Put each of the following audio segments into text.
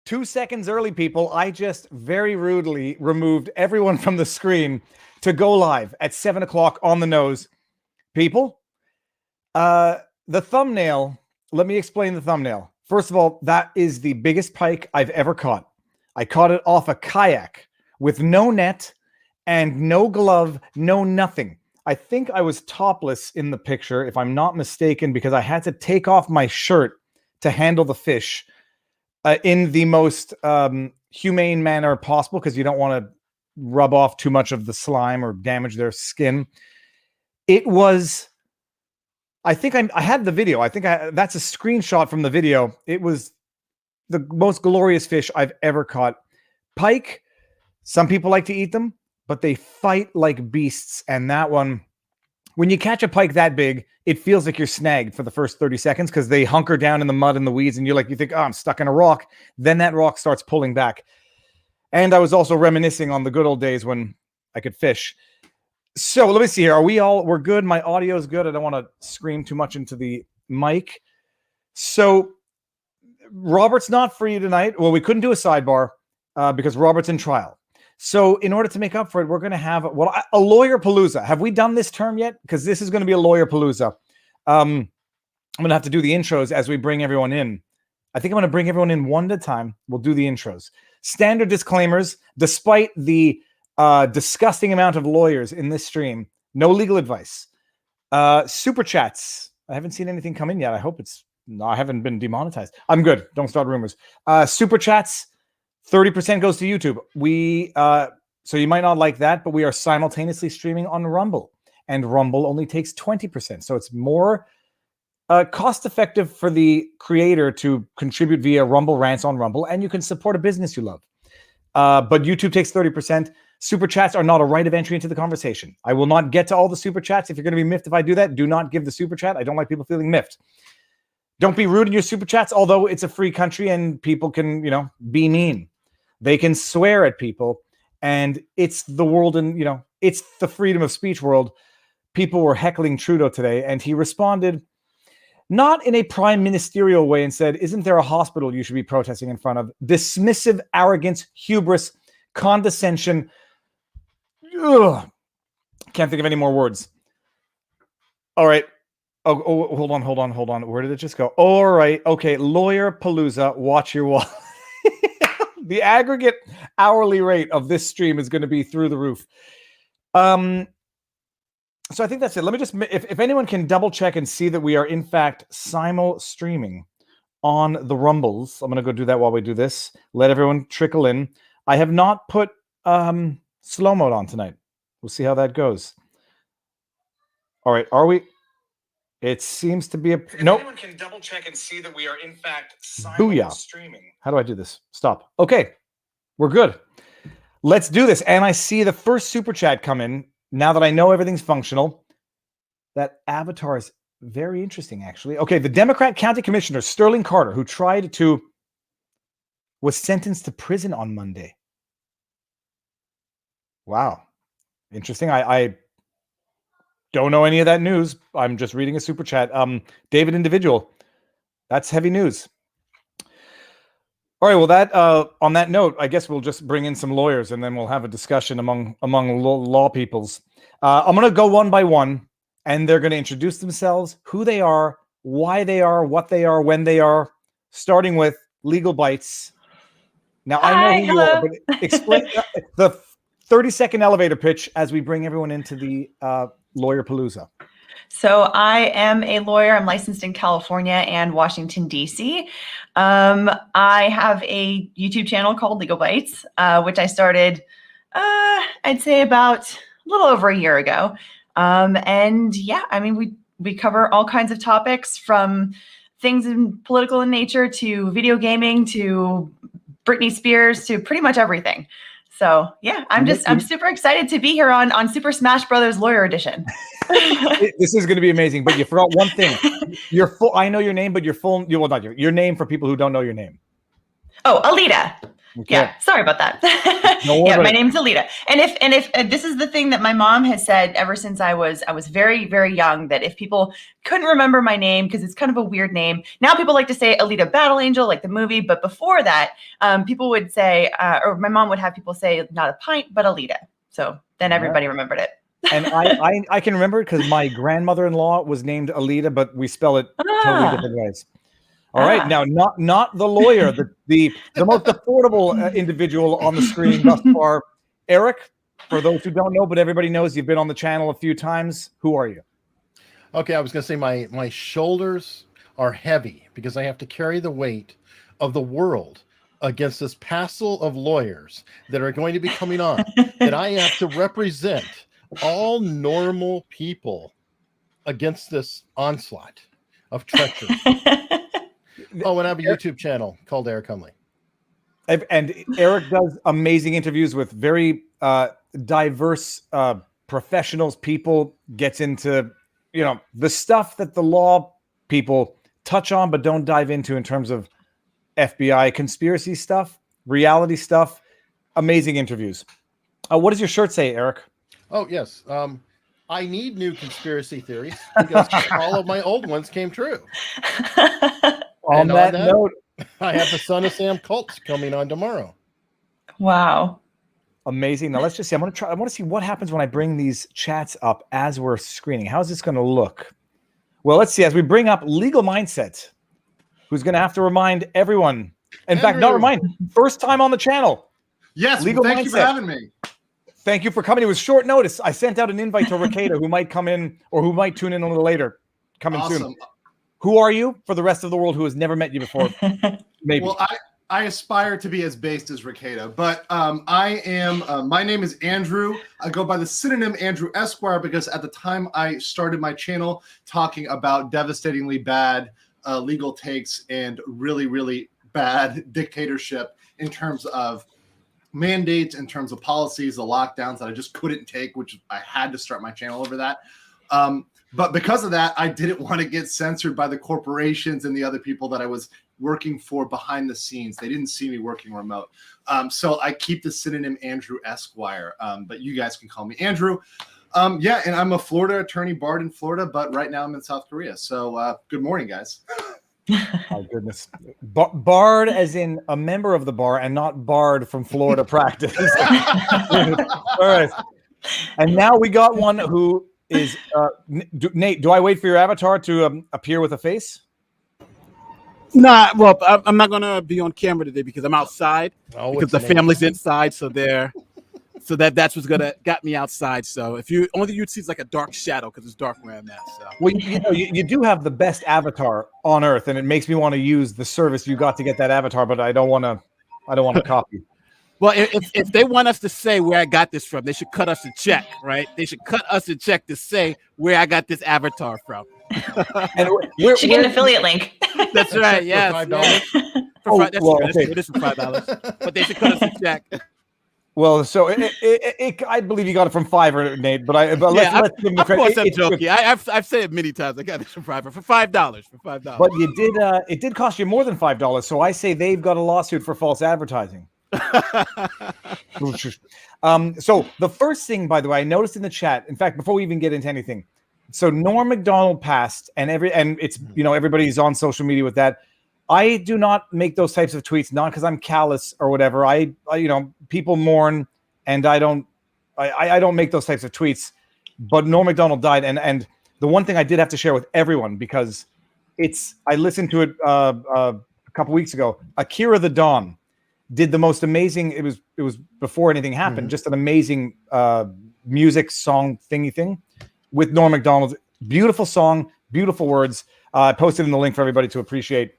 2 seconds early, people. I just very rudely removed everyone from the screen to go live at 7 o'clock on the nose. People, the thumbnail, let me explain the thumbnail. First of all, that is the biggest pike I've ever caught. I caught it off a kayak with no net and no glove, no nothing. I think I was topless in the picture, if I'm not mistaken, because I had to take off my shirt to handle the fish in the most humane manner possible, because you don't want to rub off too much of the slime or damage their skin. It was, I think I had the video. I think that's a screenshot from the video. It was the most glorious fish I've ever caught. Pike, some people like to eat them, but they fight like beasts. And that one, when you catch a pike that big, it feels like you're snagged for the first 30 seconds because they hunker down in the mud and the weeds, and you think, oh, I'm stuck in a rock. Then that rock starts pulling back. And I was also reminiscing on the good old days when I could fish. So let me see here. We're good? My audio is good. I don't want to scream too much into the mic. So Robert's not for you tonight. Well, we couldn't do a sidebar because Robert's in trial. So in order to make up for it, we're going to have a lawyer palooza. Have we done this term yet? Because this is going to be a lawyer palooza. I'm going to have to do the intros as we bring everyone in. I think I'm going to bring everyone in one at a time. We'll do the intros. Standard disclaimers, despite the disgusting amount of lawyers in this stream, no legal advice. Super chats. I haven't seen anything come in yet. I hope I haven't been demonetized. I'm good. Don't start rumors. Super chats. 30% goes to YouTube. So you might not like that, but we are simultaneously streaming on Rumble, and Rumble only takes 20%. So it's more cost effective for the creator to contribute via Rumble Rants on Rumble, and you can support a business you love. But YouTube takes 30%. Super chats are not a right of entry into the conversation. I will not get to all the super chats. If you're going to be miffed if I do that, do not give the super chat. I don't like people feeling miffed. Don't be rude in your super chats, although it's a free country and people can, be mean. They can swear at people, and it's the world, and it's the freedom of speech world. People were heckling Trudeau today, and he responded not in a prime ministerial way and said, "Isn't there a hospital you should be protesting in front of?" Dismissive, arrogance, hubris, condescension. Ugh. Can't think of any more words. All right. Oh, hold on. Where did it just go? All right. Okay. Lawyer palooza. Watch your wall. The aggregate hourly rate of this stream is going to be through the roof. So I think that's it. Let me just, if anyone can double check and see that we are in fact simul streaming on the Rumbles. I'm going to go do that while we do this. Let everyone trickle in. I have not put slow mode on tonight. We'll see how that goes. All right. Are we? It seems to be a nope. Anyone can double check and see that we are in fact simul streaming. How do I do this? Stop. Okay, we're good. Let's do this. And I see the first super chat come in. Now that I know everything's functional, that avatar is very interesting, actually. Okay, the Democrat County Commissioner Sterling Carter, who was sentenced to prison on Monday. Wow, interesting. I don't know any of that news. I'm just reading a super chat. David Individual, that's heavy news. All right. Well, that on that note, I guess we'll just bring in some lawyers and then we'll have a discussion among law peoples. I'm going to go one by one, and they're going to introduce themselves, who they are, why they are, what they are, when they are. Starting with Legal Bytes. Now I know who you are, but explain the 30-second elevator pitch as we bring everyone into the Lawyer Palooza. So I am a lawyer. I'm licensed in California and Washington, D.C. I have a YouTube channel called Legal Bytes, which I started, I'd say about a little over a year ago. And yeah, I mean, we cover all kinds of topics, from things political in nature to video gaming to Britney Spears to pretty much everything. So yeah, I'm super excited to be here on Super Smash Brothers Lawyer Edition. This is going to be amazing, but you forgot one thing. I know your name, but your name for people who don't know your name. Oh, Alita. Okay. Yeah, sorry about that. Yeah, my name's Alita. And if this is the thing that my mom has said ever since I was very, very young, that if people couldn't remember my name, because it's kind of a weird name, now people like to say Alita Battle Angel, like the movie. But before that, people would say, or my mom would have people say, not a pint, but Alita. So then everybody remembered it. And I can remember it because my grandmother-in-law was named Alita, but we spell it totally different ways. All right, now not the lawyer, the most affordable individual on the screen thus far, Eric. For those who don't know, but everybody knows you've been on the channel a few times. Who are you? Okay, I was going to say my shoulders are heavy because I have to carry the weight of the world against this passel of lawyers that are going to be coming on. That I have to represent all normal people against this onslaught of treachery. Oh, and I have a YouTube channel called Eric Hunley. And Eric does amazing interviews with very diverse professionals, people, gets into, the stuff that the law people touch on but don't dive into in terms of FBI conspiracy stuff, reality stuff, amazing interviews. What does your shirt say, Eric? Oh, yes. I need new conspiracy theories because all of my old ones came true. On that note, I have the Son of Sam cults coming on tomorrow. Wow. Amazing. Now let's just see. I want to see what happens when I bring these chats up as we're screening. How's this going to look? Well, let's see. As we bring up Legal Mindset, who's going to have to remind everyone. In fact, not remind. First time on the channel. Yes. Legal Mindset. Thank you for having me. Thank you for coming. It was short notice. I sent out an invite to Rakeda, who might come in or who might tune in a little later. Coming soon. Who are you for the rest of the world who has never met you before? Maybe. Well, I aspire to be as based as Rakeda, but I am. My name is Andrew. I go by the synonym Andrew Esquire because at the time I started my channel talking about devastatingly bad legal takes and really, really bad dictatorship in terms of mandates, in terms of policies, the lockdowns that I just couldn't take, which I had to start my channel over that. But because of that, I didn't want to get censored by the corporations and the other people that I was working for behind the scenes. They didn't see me working remote. So I keep the synonym Andrew Esquire, but you guys can call me Andrew. Yeah, and I'm a Florida attorney, barred in Florida, but right now I'm in South Korea. So good morning, guys. My goodness. Barred as in a member of the bar and not barred from Florida practice. All right. And now we got one who is Nate, do I wait for your avatar to appear with a face? Nah, well, I'm not gonna be on camera today because I'm outside because the family's inside, so that's what's got me outside. So if you only you'd see is like a dark shadow because it's dark where I'm at. So well, you do have the best avatar on earth, and it makes me want to use the service you got to get that avatar, but I don't want to copy. Well, if they want us to say where I got this from, they should cut us a check, right? They should cut us a check to say where I got this avatar from. And should get an affiliate link. That's right. Yes. It is for $5, but they should cut us a check. Well, so I believe you got it from Fiverr, Nate. But let's give him the credit. Of course, I'm joking. I've said it many times. I got this from Fiverr for $5. But you did. It did cost you more than $5. So I say they've got a lawsuit for false advertising. So the first thing, by the way, I noticed in the chat. In fact, before we even get into anything, so Norm Macdonald passed, and it's everybody's on social media with that. I do not make those types of tweets, not because I'm callous or whatever. I people mourn, and I don't make those types of tweets. But Norm Macdonald died, and the one thing I did have to share with everyone because I listened to it a couple weeks ago. Akira the Dawn did the most amazing. It was before anything happened. Just an amazing music song thingy thing with Norm Macdonald. Beautiful song, beautiful words. I posted in the link for everybody to appreciate.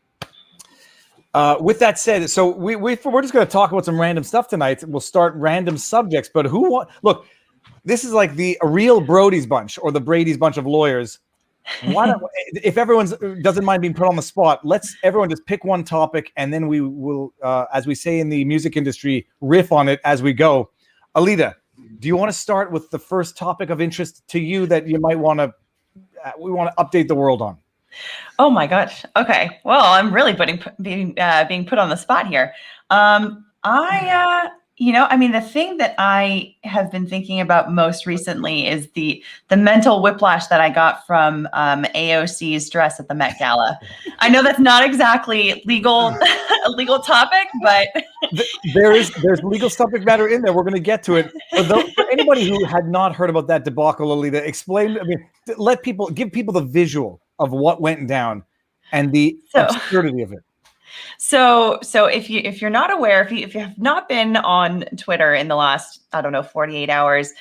With that said, so we're just going to talk about some random stuff tonight. We'll start random subjects, but look, this is like the real Brody's bunch or the Brady's bunch of lawyers. If everyone doesn't mind being put on the spot, let's everyone just pick one topic and then we will, as we say in the music industry, riff on it as we go. Alita, do you want to start with the first topic of interest to you that you might want to, we want to update the world on? Oh my gosh. Okay. Well, I'm really being put on the spot here. I mean, the thing that I have been thinking about most recently is the mental whiplash that I got from AOC's dress at the Met Gala. I know that's not exactly legal, a legal topic, but there's legal subject matter in there. We're going to get to it. For anybody who had not heard about that debacle, Alita, explain. I mean, give people the visual of what went down and the absurdity of it. So if you're not aware, if you have not been on Twitter in the last, 48 hours,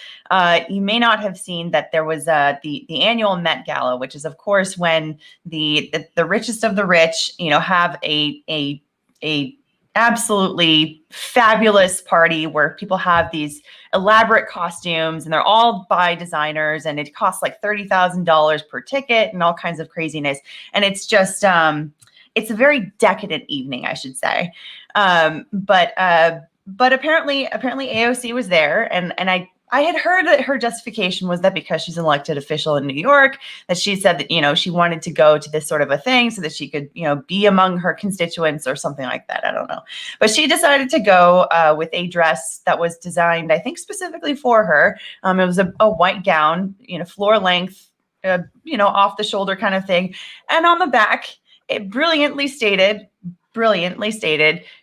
you may not have seen that there was the annual Met Gala, which is of course when the richest of the rich, have a absolutely fabulous party where people have these elaborate costumes and they're all by designers and it costs like $30,000 per ticket and all kinds of craziness. And it's just, it's a very decadent evening, I should say. But apparently AOC was there, and I had heard that her justification was that because she's an elected official in New York, that she said that, she wanted to go to this sort of a thing so that she could, be among her constituents or something like that. I don't know. But she decided to go with a dress that was designed, I think, specifically for her. It was a white gown, floor length, off the shoulder kind of thing. And on the back, it brilliantly stated,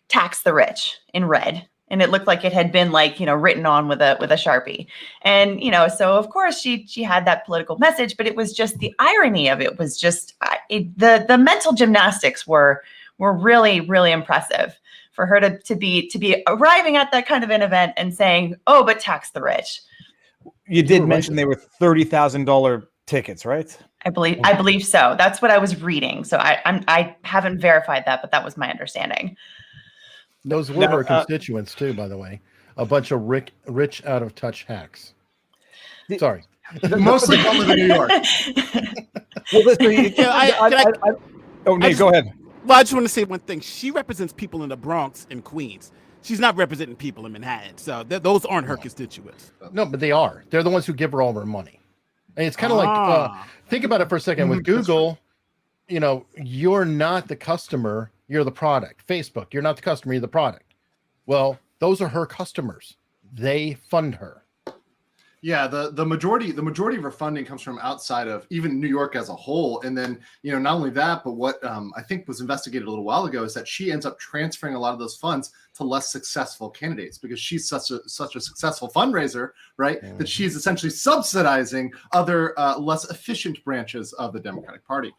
tax the rich in red. And it looked like it had been written on with a Sharpie. And, so of course she had that political message, but it was just the irony of it was just the mental gymnastics were really, really impressive for her to be arriving at that kind of an event and saying, oh, but tax the rich. You did mention they were $30,000 tickets, right? I believe so. That's what I was reading. So I haven't verified that, but that was my understanding. Those were her constituents too, by the way. A bunch of rich out of touch hacks. Sorry. Mostly come to New York. Well, Nate, go ahead. Well, I just want to say one thing. She represents people in the Bronx and Queens. She's not representing people in Manhattan. So those aren't her constituents. No, but they are. They're the ones who give her all her money. And it's kind of like, think about it for a second. With Google, you're not the customer, you're the product. Facebook, you're not the customer, you're the product. Well, those are her customers. They fund her. Yeah, the majority of her funding comes from outside of even New York as a whole. And then, not only that, but what I think was investigated a little while ago is that she ends up transferring a lot of those funds to less successful candidates because she's such a successful fundraiser, right? Mm-hmm. That she's essentially subsidizing other less efficient branches of the Democratic Party.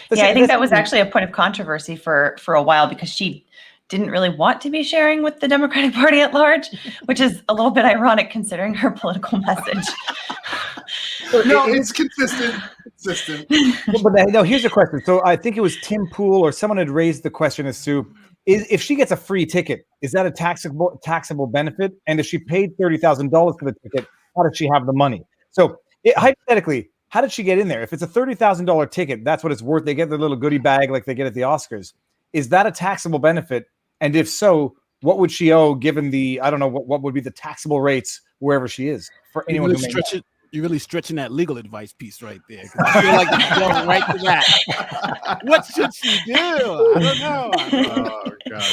Yeah, I think that was actually a point of controversy for a while because she didn't really want to be sharing with the Democratic Party at large, which is a little bit ironic considering her political message. No, it's consistent. But no, here's the question. So I think it was Tim Pool or someone had raised the question as to, if she gets a free ticket, is that a taxable benefit? And if she paid $30,000 for the ticket, how did she have the money? So hypothetically, how did she get in there? If it's a $30,000 ticket, that's what it's worth. They get their little goodie bag like they get at the Oscars. Is that a taxable benefit? And if so, what would she owe given the, I don't know, what would be the taxable rates wherever she is for anyone who may know? You're really stretching that legal advice piece right there. I feel like you're going right to that. What should she do? I don't know. Oh, God.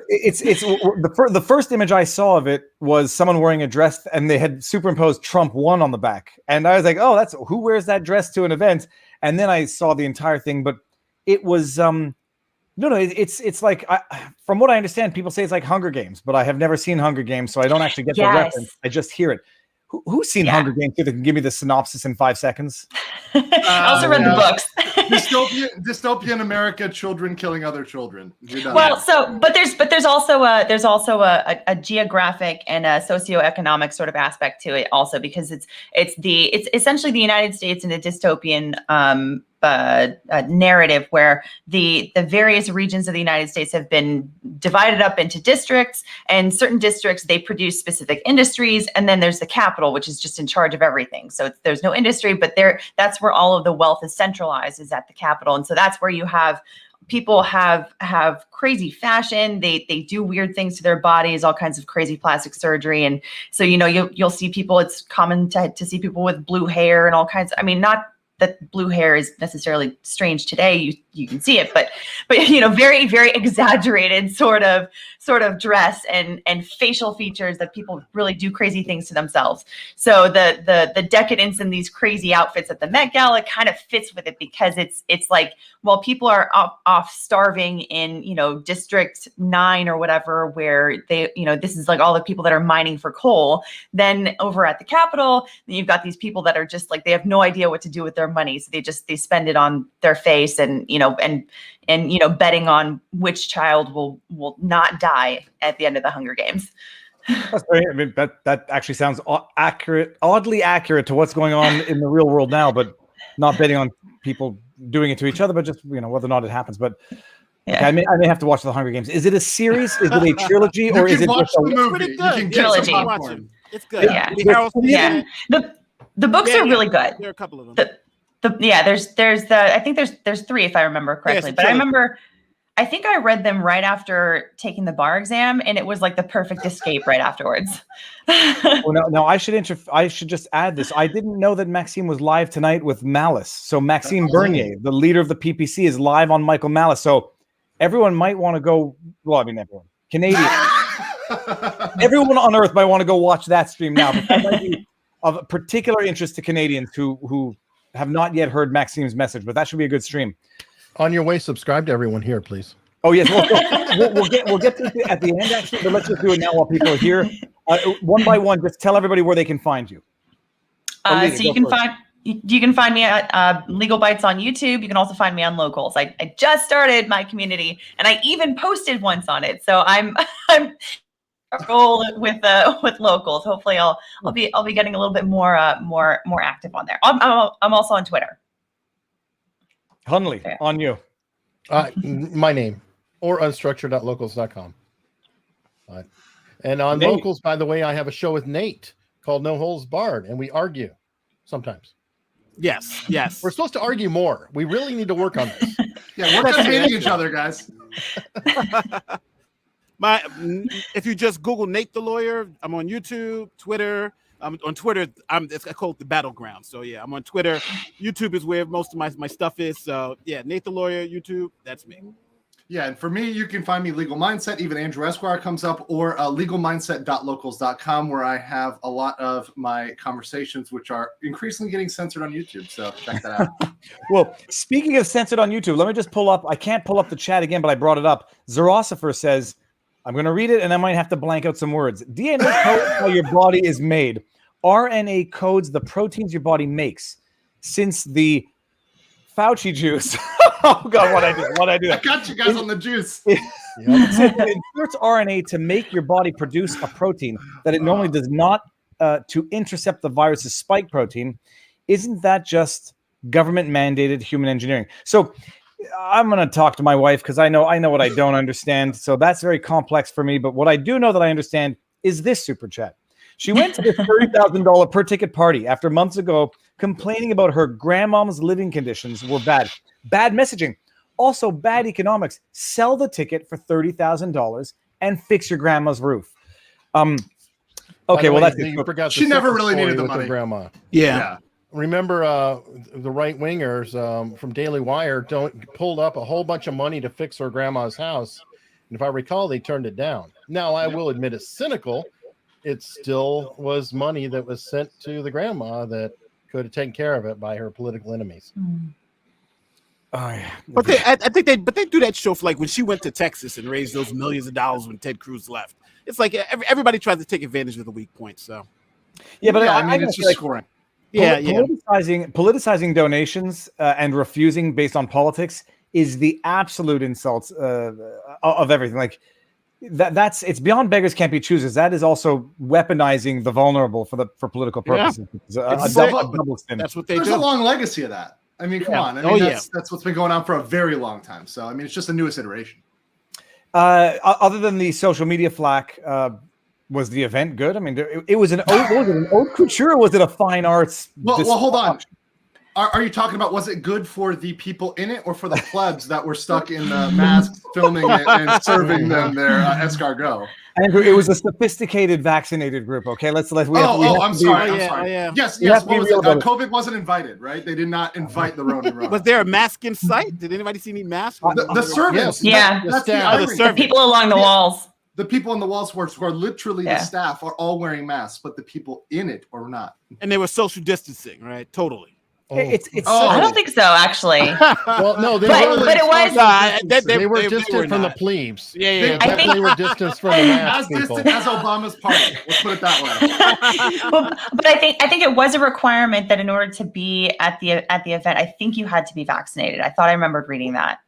It's the first image I saw of it was someone wearing a dress and they had superimposed Trump 1 on the back. And I was like, oh, that's who wears that dress to an event? And then I saw the entire thing, but it was it's like from what I understand, people say it's like Hunger Games, but I have never seen Hunger Games, so I don't actually get the reference. I just hear it. Who's seen Hunger Games that can give me the synopsis in 5 seconds? I also read the books. Dystopian America, children killing other children. Well, but there's also a geographic and a socioeconomic sort of aspect to it also because it's essentially the United States in a dystopian narrative where the various regions of the United States have been divided up into districts, and certain districts, they produce specific industries. And then there's the capital, which is just in charge of everything. So there's no industry, but that's where all of the wealth is centralized, is at the capital. And so that's where you have people have crazy fashion. They do weird things to their bodies, all kinds of crazy plastic surgery. And so, you'll see people, it's common to see people with blue hair and all kinds. I mean, not that blue hair is necessarily strange today. You can see it, but very, very exaggerated sort of dress and facial features that people really do crazy things to themselves. So the decadence in these crazy outfits at the Met Gala kind of fits with it, because it's like, while people are off starving in, District 9 or whatever, where they, this is like all the people that are mining for coal, then over at the Capitol, you've got these people that are just like, they have no idea what to do with their money. So they spend it on their face and betting on which child will not die at the end of the Hunger Games. That's great. I mean, that actually sounds oddly accurate to what's going on in the real world now, but not betting on people doing it to each other, but just, whether or not it happens. But yeah. Okay, I may have to watch the Hunger Games. Is it a series? Is it a trilogy? Or is it just the movie? You can get trilogy. some popcorn. It's good. Yeah. The books are really good. There are a couple of them. I think there's 3 if I remember correctly. But I think I read them right after taking the bar exam, and it was like the perfect escape right afterwards. Well, now I should just add this. I didn't know that Maxime was live tonight with Malice. So Maxime Bernier, the leader of the PPC, is live on Michael Malice. So everyone might want to go. Well, I mean, everyone. Canadian. Everyone on Earth might want to go watch that stream now. But that might be of particular interest to Canadians who have not yet heard Maxime's message. But that should be a good stream. On your way, subscribe to everyone here, please. Oh yes, we'll get to it at the end actually, but let's just do it now while people are here. One by one, just tell everybody where they can find you. So you can find me at Legal Bytes on YouTube. You can also find me on Locals. I just started my community, and I even posted once on it. So I'm roll with Locals. Hopefully, I'll be getting a little bit more active on there. I'm also on Twitter. Hunley, on you. My name, or unstructured.locals.com. And on Nate. Locals, by the way, I have a show with Nate called No Holes Barred, and we argue sometimes. Yes. We're supposed to argue more. We really need to work on this. Yeah, we're hating each other, guys. If you just Google Nate the Lawyer, I'm on YouTube, Twitter. On Twitter, it's called the Battleground. So yeah, I'm on Twitter. YouTube is where most of my stuff is. So yeah, Nate the Lawyer, YouTube, that's me. Yeah, and for me, you can find me Legal Mindset. Even Andrew Esquire comes up, or legalmindset.locals.com, where I have a lot of my conversations, which are increasingly getting censored on YouTube. So check that out. Well, speaking of censored on YouTube, let me just pull up. I can't pull up the chat again, but I brought it up. Zerosifer says, I'm going to read it, and I might have to blank out some words. DNA codes how your body is made. RNA codes the proteins your body makes. Since the Fauci juice. Oh, God, what'd I do? I got you guys on the juice. It inserts RNA to make your body produce a protein that it normally does not to intercept the virus's spike protein. Isn't that just government-mandated human engineering? So I'm going to talk to my wife because I know what I don't understand. So that's very complex for me. But what I do know that I understand is this super chat. She went to this $30,000 per ticket party after months ago complaining about her grandmom's living conditions were bad. Bad messaging. Also bad economics. Sell the ticket for $30,000 and fix your grandma's roof. Okay, well, that's it. She never really needed the money. Grandma. Yeah. Remember, the right wingers from Daily Wire pulled up a whole bunch of money to fix her grandma's house, and if I recall, they turned it down. Now, I will admit it's cynical. It still was money that was sent to the grandma that could have taken care of it by her political enemies. Oh, yeah. But I think they do that show for like when she went to Texas and raised those millions of dollars when Ted Cruz left. It's like everybody tries to take advantage of the weak points. So yeah, but I mean, it's just scoring. Politicizing donations and refusing based on politics is the absolute insult of everything. Like it's beyond beggars can't be choosers. That is also weaponizing the vulnerable for political purposes. Yeah. That's what they do. There's a long legacy of that. I mean, come on. I mean, that's what's been going on for a very long time. So I mean, it's just the newest iteration. Other than the social media flack, was the event good? I mean, it was an haute couture, or was it a fine arts? Well, hold on. Are you talking about, was it good for the people in it or for the plebs that were stuck in the masks filming it and serving them their escargot? Andrew, it was a sophisticated vaccinated group. Okay, I'm sorry. I'm sorry. yeah. Yes. What What was real it? about it. COVID wasn't invited, right? They did not invite the Ronin Rona. Was there a mask in sight? Did anybody see any masks? The servants? Yeah. That's the staff. Oh, the irony. The people along the walls. The people on the walls who are literally Yeah. the staff are all wearing masks, but the people in it are not. And they were social distancing, right? Totally. It's Oh. I don't think so, actually. Well, no, they But were, it was. they were they distant were from the not. plebes. Yeah, They yeah. I think- definitely were distanced from the mask As people. distant as Obama's party. Let's put it that way. But I think it was a requirement that in order to be at the event, I think you had to be vaccinated. I thought I remembered reading that.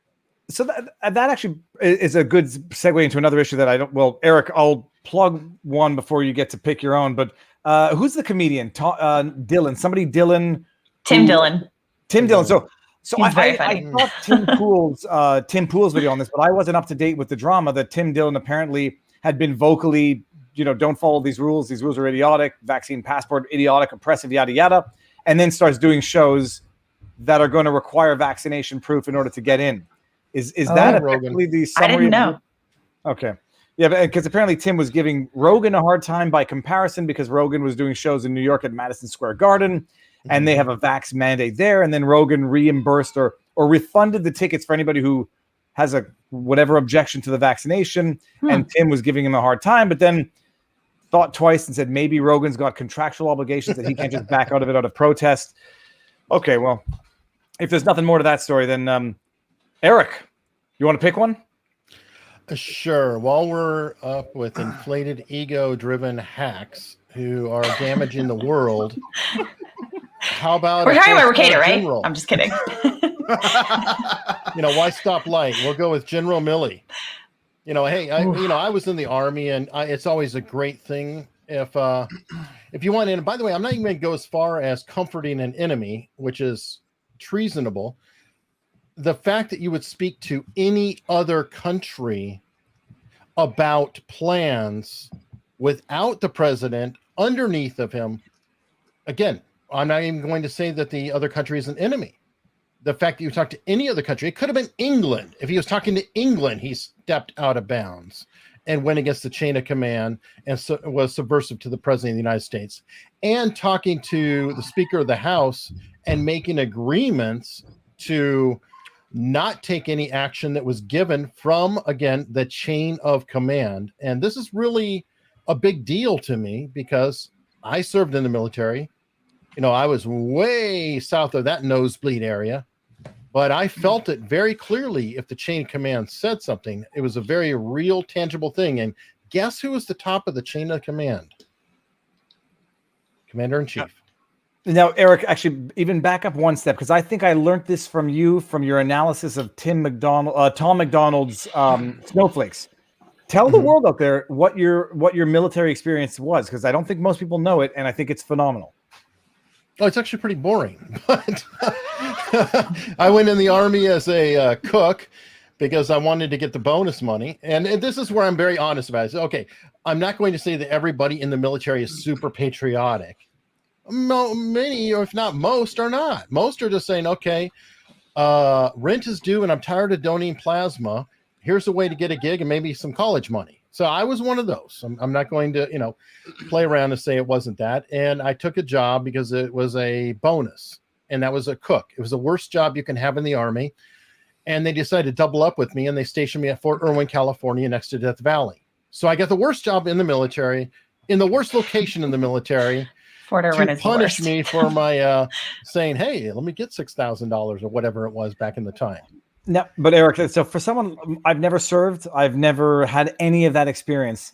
So that actually is a good segue into another issue that I don't. Well, Eric, I'll plug one before you get to pick your own. But who's the comedian? Dylan. Somebody Dylan. Tim Dillon. Tim Dillon. So He's very I funny. saw Tim Pool's video on this, but I wasn't up to date with the drama that Tim Dillon apparently had been vocally, don't follow these rules. These rules are idiotic. Vaccine passport, idiotic, oppressive, yada yada, and then starts doing shows that are going to require vaccination proof in order to get in. Is that Rogan. effectively the I summary? didn't know. Okay. Yeah, because apparently Tim was giving Rogan a hard time by comparison because Rogan was doing shows in New York at Madison Square Garden, and they have a vax mandate there, and then Rogan reimbursed or refunded the tickets for anybody who has a whatever objection to the vaccination, and Tim was giving him a hard time, but then thought twice and said maybe Rogan's got contractual obligations that he can't just back out of it out of protest. Okay, well, if there's nothing more to that story, then Eric, you want to pick one? Sure. While we're up with inflated ego-driven hacks who are damaging the world, how about We're talking about fourth-star Ricada, right? general? I'm just kidding. Why stop light? We'll go with General Milley. Hey, I was in the Army, and it's always a great thing if you want. And by the way, I'm not even going to go as far as comforting an enemy, which is treasonable. The fact that you would speak to any other country about plans without the president underneath of him, again, I'm not even going to say that the other country is an enemy. The fact that you talk to any other country, it could have been England. If he was talking to England, he stepped out of bounds and went against the chain of command and was subversive to the president of the United States. And talking to the Speaker of the House and making agreements to not take any action that was given from, again, the chain of command. And this is really a big deal to me because I served in the military. I was way south of that nosebleed area, but I felt it very clearly. If the chain of command said something, it was a very real, tangible thing. And guess who was the top of the chain of command? Commander-in-Chief. Now, Eric, actually, even back up one step, because I think I learned this from your analysis of Tom McDonald's snowflakes. Tell the world out there what your military experience was, because I don't think most people know it, and I think it's phenomenal. Oh, it's actually pretty boring. But I went in the Army as a cook because I wanted to get the bonus money. And this is where I'm very honest about it. So, okay, I'm not going to say that everybody in the military is super patriotic. Many, if not most, are not. Most are just saying, okay, rent is due and I'm tired of donating plasma. Here's a way to get a gig and maybe some college money. So I was one of those. I'm not going to, play around and say it wasn't that. And I took a job because it was a bonus, and that was a cook. It was the worst job you can have in the Army. And they decided to double up with me, and they stationed me at Fort Irwin, California, next to Death Valley. So I got the worst job in the military, in the worst location in the military, Fort Irwin to is punish the worst. me for my saying, hey, let me get $6,000 or whatever it was back in the time. No, but Eric, so for someone, I've never served, I've never had any of that experience.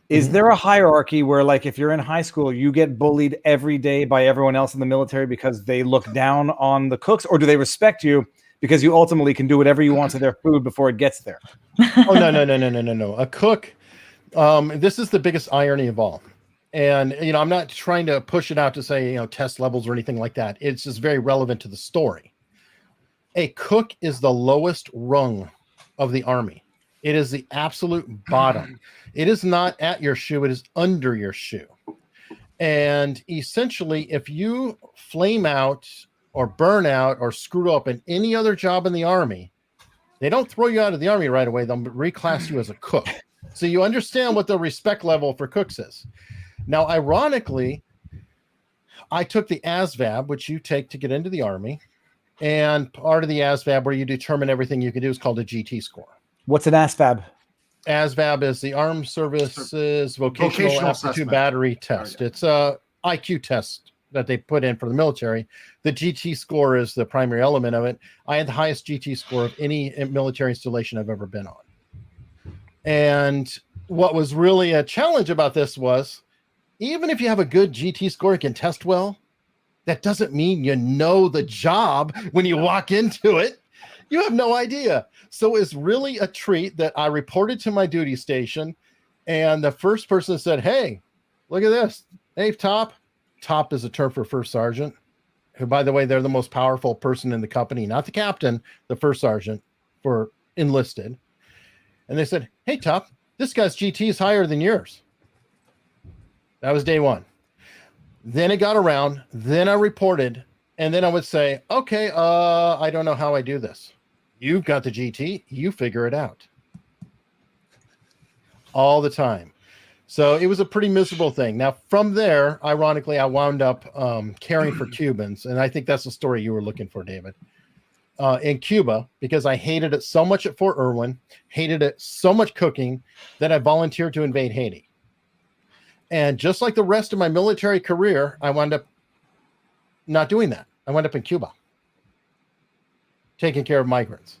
Is there a hierarchy where, like, if you're in high school, you get bullied every day by everyone else in the military because they look down on the cooks, or do they respect you because you ultimately can do whatever you want to their food before it gets there? Oh, no. A cook, this is the biggest irony of all. And, I'm not trying to push it out to say, test levels or anything like that. It's just very relevant to the story. A cook is the lowest rung of the Army. It is the absolute bottom. It is not at your shoe. It is under your shoe. And essentially, if you flame out or burnout or screw up in any other job in the Army, they don't throw you out of the Army right away. They'll reclass you as a cook. So you understand what the respect level for cooks is. Now, ironically, I took the ASVAB, which you take to get into the Army. And part of the ASVAB where you determine everything you can do is called a GT score. What's an ASVAB? ASVAB is the Armed Services Vocational Aptitude Assessment. Battery Test. It's a IQ test that they put in for the military. The GT score is the primary element of it. I had the highest GT score of any military installation I've ever been on. And what was really a challenge about this was, even if you have a good GT score, you can test well, that doesn't mean you know the job when you walk into it. You have no idea. So it's really a treat that I reported to my duty station, and the first person said, hey, look at this. Hey, Top. Top is a term for first sergeant, who, by the way, they're the most powerful person in the company, not the captain, the first sergeant for enlisted. And they said, hey, Top, this guy's GT is higher than yours. That was day one. Then it got around. Then I reported. And then I would say, okay, I don't know how I do this. You've got the GT. You figure it out. All the time. So it was a pretty miserable thing. Now, from there, ironically, I wound up caring for Cubans. And I think that's the story you were looking for, David. In Cuba, because I hated it so much at Fort Irwin, hated it so much cooking, that I volunteered to invade Haiti. And just like the rest of my military career, I wound up not doing that. I wound up in Cuba, taking care of migrants.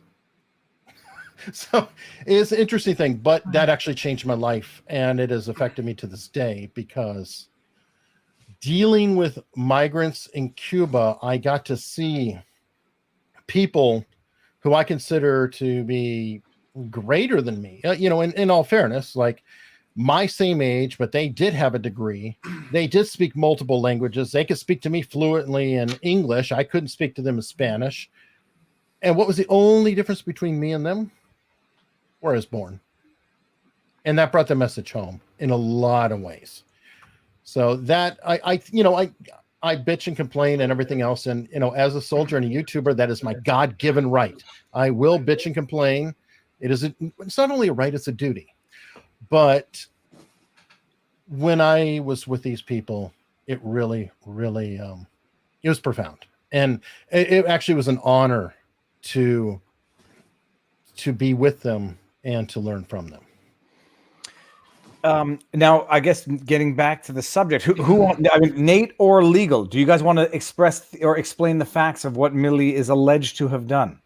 So it's an interesting thing, but that actually changed my life, and it has affected me to this day, because dealing with migrants in Cuba, I got to see people who I consider to be greater than me, in all fairness, like my same age, but they did have a degree. They did speak multiple languages. They could speak to me fluently in English. I couldn't speak to them in Spanish. And what was the only difference between me and them? Where I was born. And that brought the message home in a lot of ways. So that I bitch and complain and everything else. And, as a soldier and a YouTuber, that is my God-given right. I will bitch and complain. It's not only a right, it's a duty. But when I was with these people, it really, really, it was profound. And it actually was an honor to be with them and to learn from them. Now, I guess getting back to the subject, Nate or legal, do you guys want to express or explain the facts of what Milley is alleged to have done?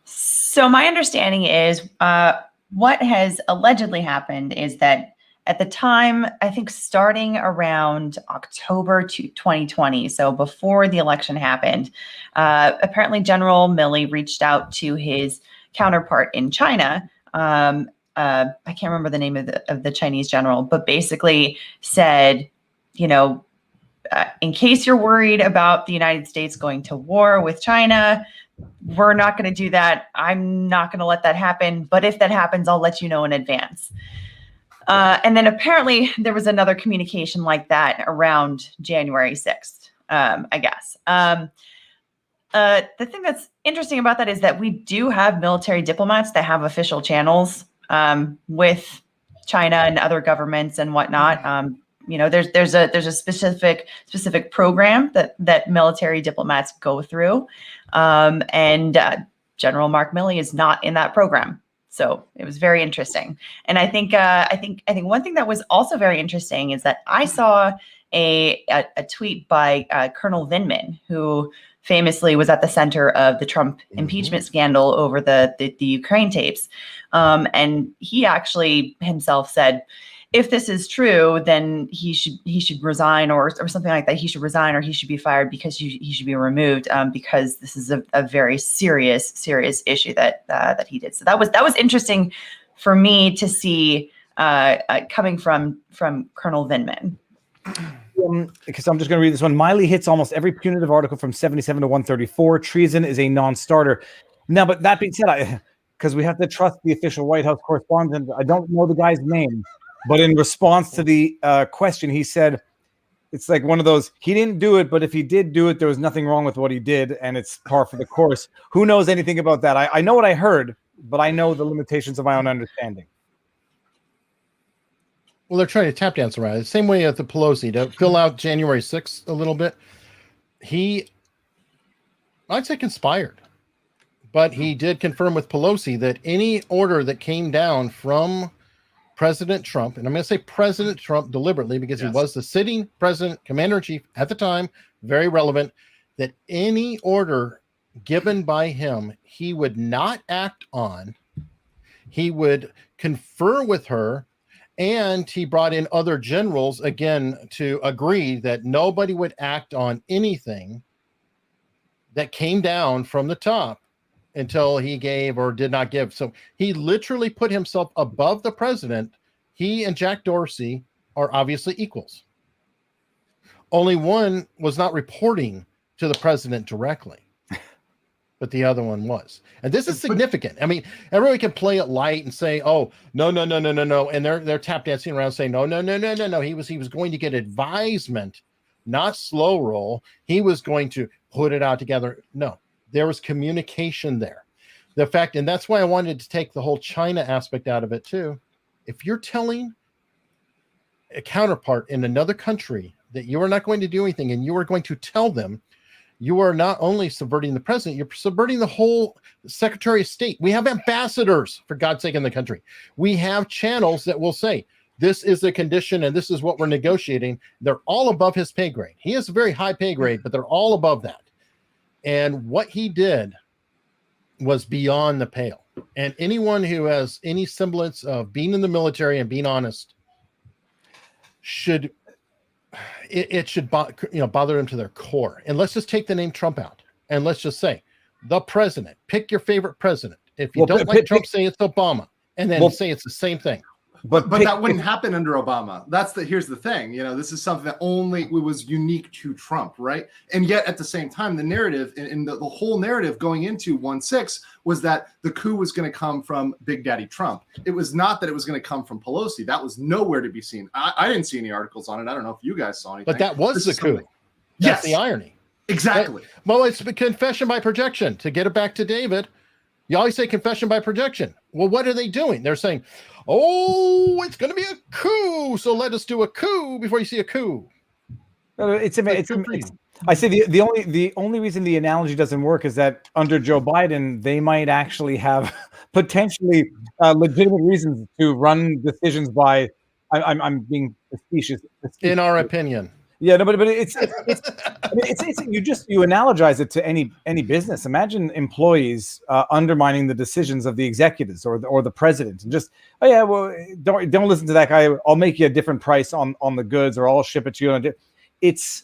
So my understanding is what has allegedly happened is that at the time, I think starting around October 2020, so before the election happened, apparently General Milley reached out to his counterpart in China. I can't remember the name of the Chinese general, but basically said, in case you're worried about the United States going to war with China, we're not going to do that. I'm not going to let that happen. But if that happens, I'll let you know in advance. And then apparently there was another communication like that around January 6th, I guess. The thing that's interesting about that is that we do have military diplomats that have official channels with China and other governments and whatnot. There's a specific program that military diplomats go through, and General Mark Milley is not in that program. So it was very interesting. And I think one thing that was also very interesting is that I saw a tweet by Colonel Vindman, who famously was at the center of the Trump impeachment scandal over the Ukraine tapes. And he actually himself said, if this is true, then he should resign or something like that. He should resign or he should be fired because he should be removed because this is a very serious issue that he did. So that was interesting for me to see coming from Colonel Vindman. Because I'm just going to read this one. Milley hits almost every punitive article from 77 to 134. Treason is a non-starter. Now, but that being said, because we have to trust the official White House correspondent, I don't know the guy's name. But in response to the question, he said, it's like one of those, he didn't do it, but if he did do it, there was nothing wrong with what he did, and it's par for the course. Who knows anything about that? I know what I heard, but I know the limitations of my own understanding. Well, they're trying to tap dance around it. The same way at the Pelosi to fill out January 6th a little bit. I'd say conspired, but he did confirm with Pelosi that any order that came down from President Trump, and I'm going to say President Trump deliberately because he was the sitting president, commander-in-chief at the time, very relevant, that any order given by him, he would not act on. He would confer with her, and he brought in other generals, again, to agree that nobody would act on anything that came down from the top until he gave or did not give. So he literally put himself above the president. He and Jack Dorsey are obviously equals. Only one was not reporting to the president directly, but the other one was. And this is significant. I mean, everybody can play it light and say, oh, no. And they're tap dancing around saying, no. He was going to get advisement, not slow roll. He was going to put it out together. No. There was communication there. The fact, and that's why I wanted to take the whole China aspect out of it too. If you're telling a counterpart in another country that you are not going to do anything and you are going to tell them, you are not only subverting the president, you're subverting the whole Secretary of State. We have ambassadors, for God's sake, in the country. We have channels that will say, this is the condition and this is what we're negotiating. They're all above his pay grade. He has a very high pay grade, but they're all above that. And what he did was beyond the pale. And anyone who has any semblance of being in the military and being honest should bother them to their core. And let's just take the name Trump out. And let's just say the president. Pick your favorite president. If you don't like Trump, say it's Obama. And then say it's the same thing. But that wouldn't happen under Obama. Here's the thing. This is something that only was unique to Trump, right? And yet at the same time, the narrative and the whole narrative going into 1/6 was that the coup was going to come from Big Daddy Trump. It was not that it was going to come from Pelosi. That was nowhere to be seen. I didn't see any articles on it. I don't know if you guys saw anything. But that was the coup. That's the irony. Exactly. Well, it's a confession by projection. To get it back to David, you always say confession by projection. Well, what are they doing? They're saying, oh, it's going to be a coup, so let us do a coup before you see a coup. I say the only reason the analogy doesn't work is that under Joe Biden, they might actually have potentially legitimate reasons to run decisions by. I'm being facetious. In our opinion. Yeah, no, but it's you analogize it to any business. Imagine employees undermining the decisions of the executives or the president, and just don't listen to that guy. I'll make you a different price on the goods, or I'll ship it to you. It's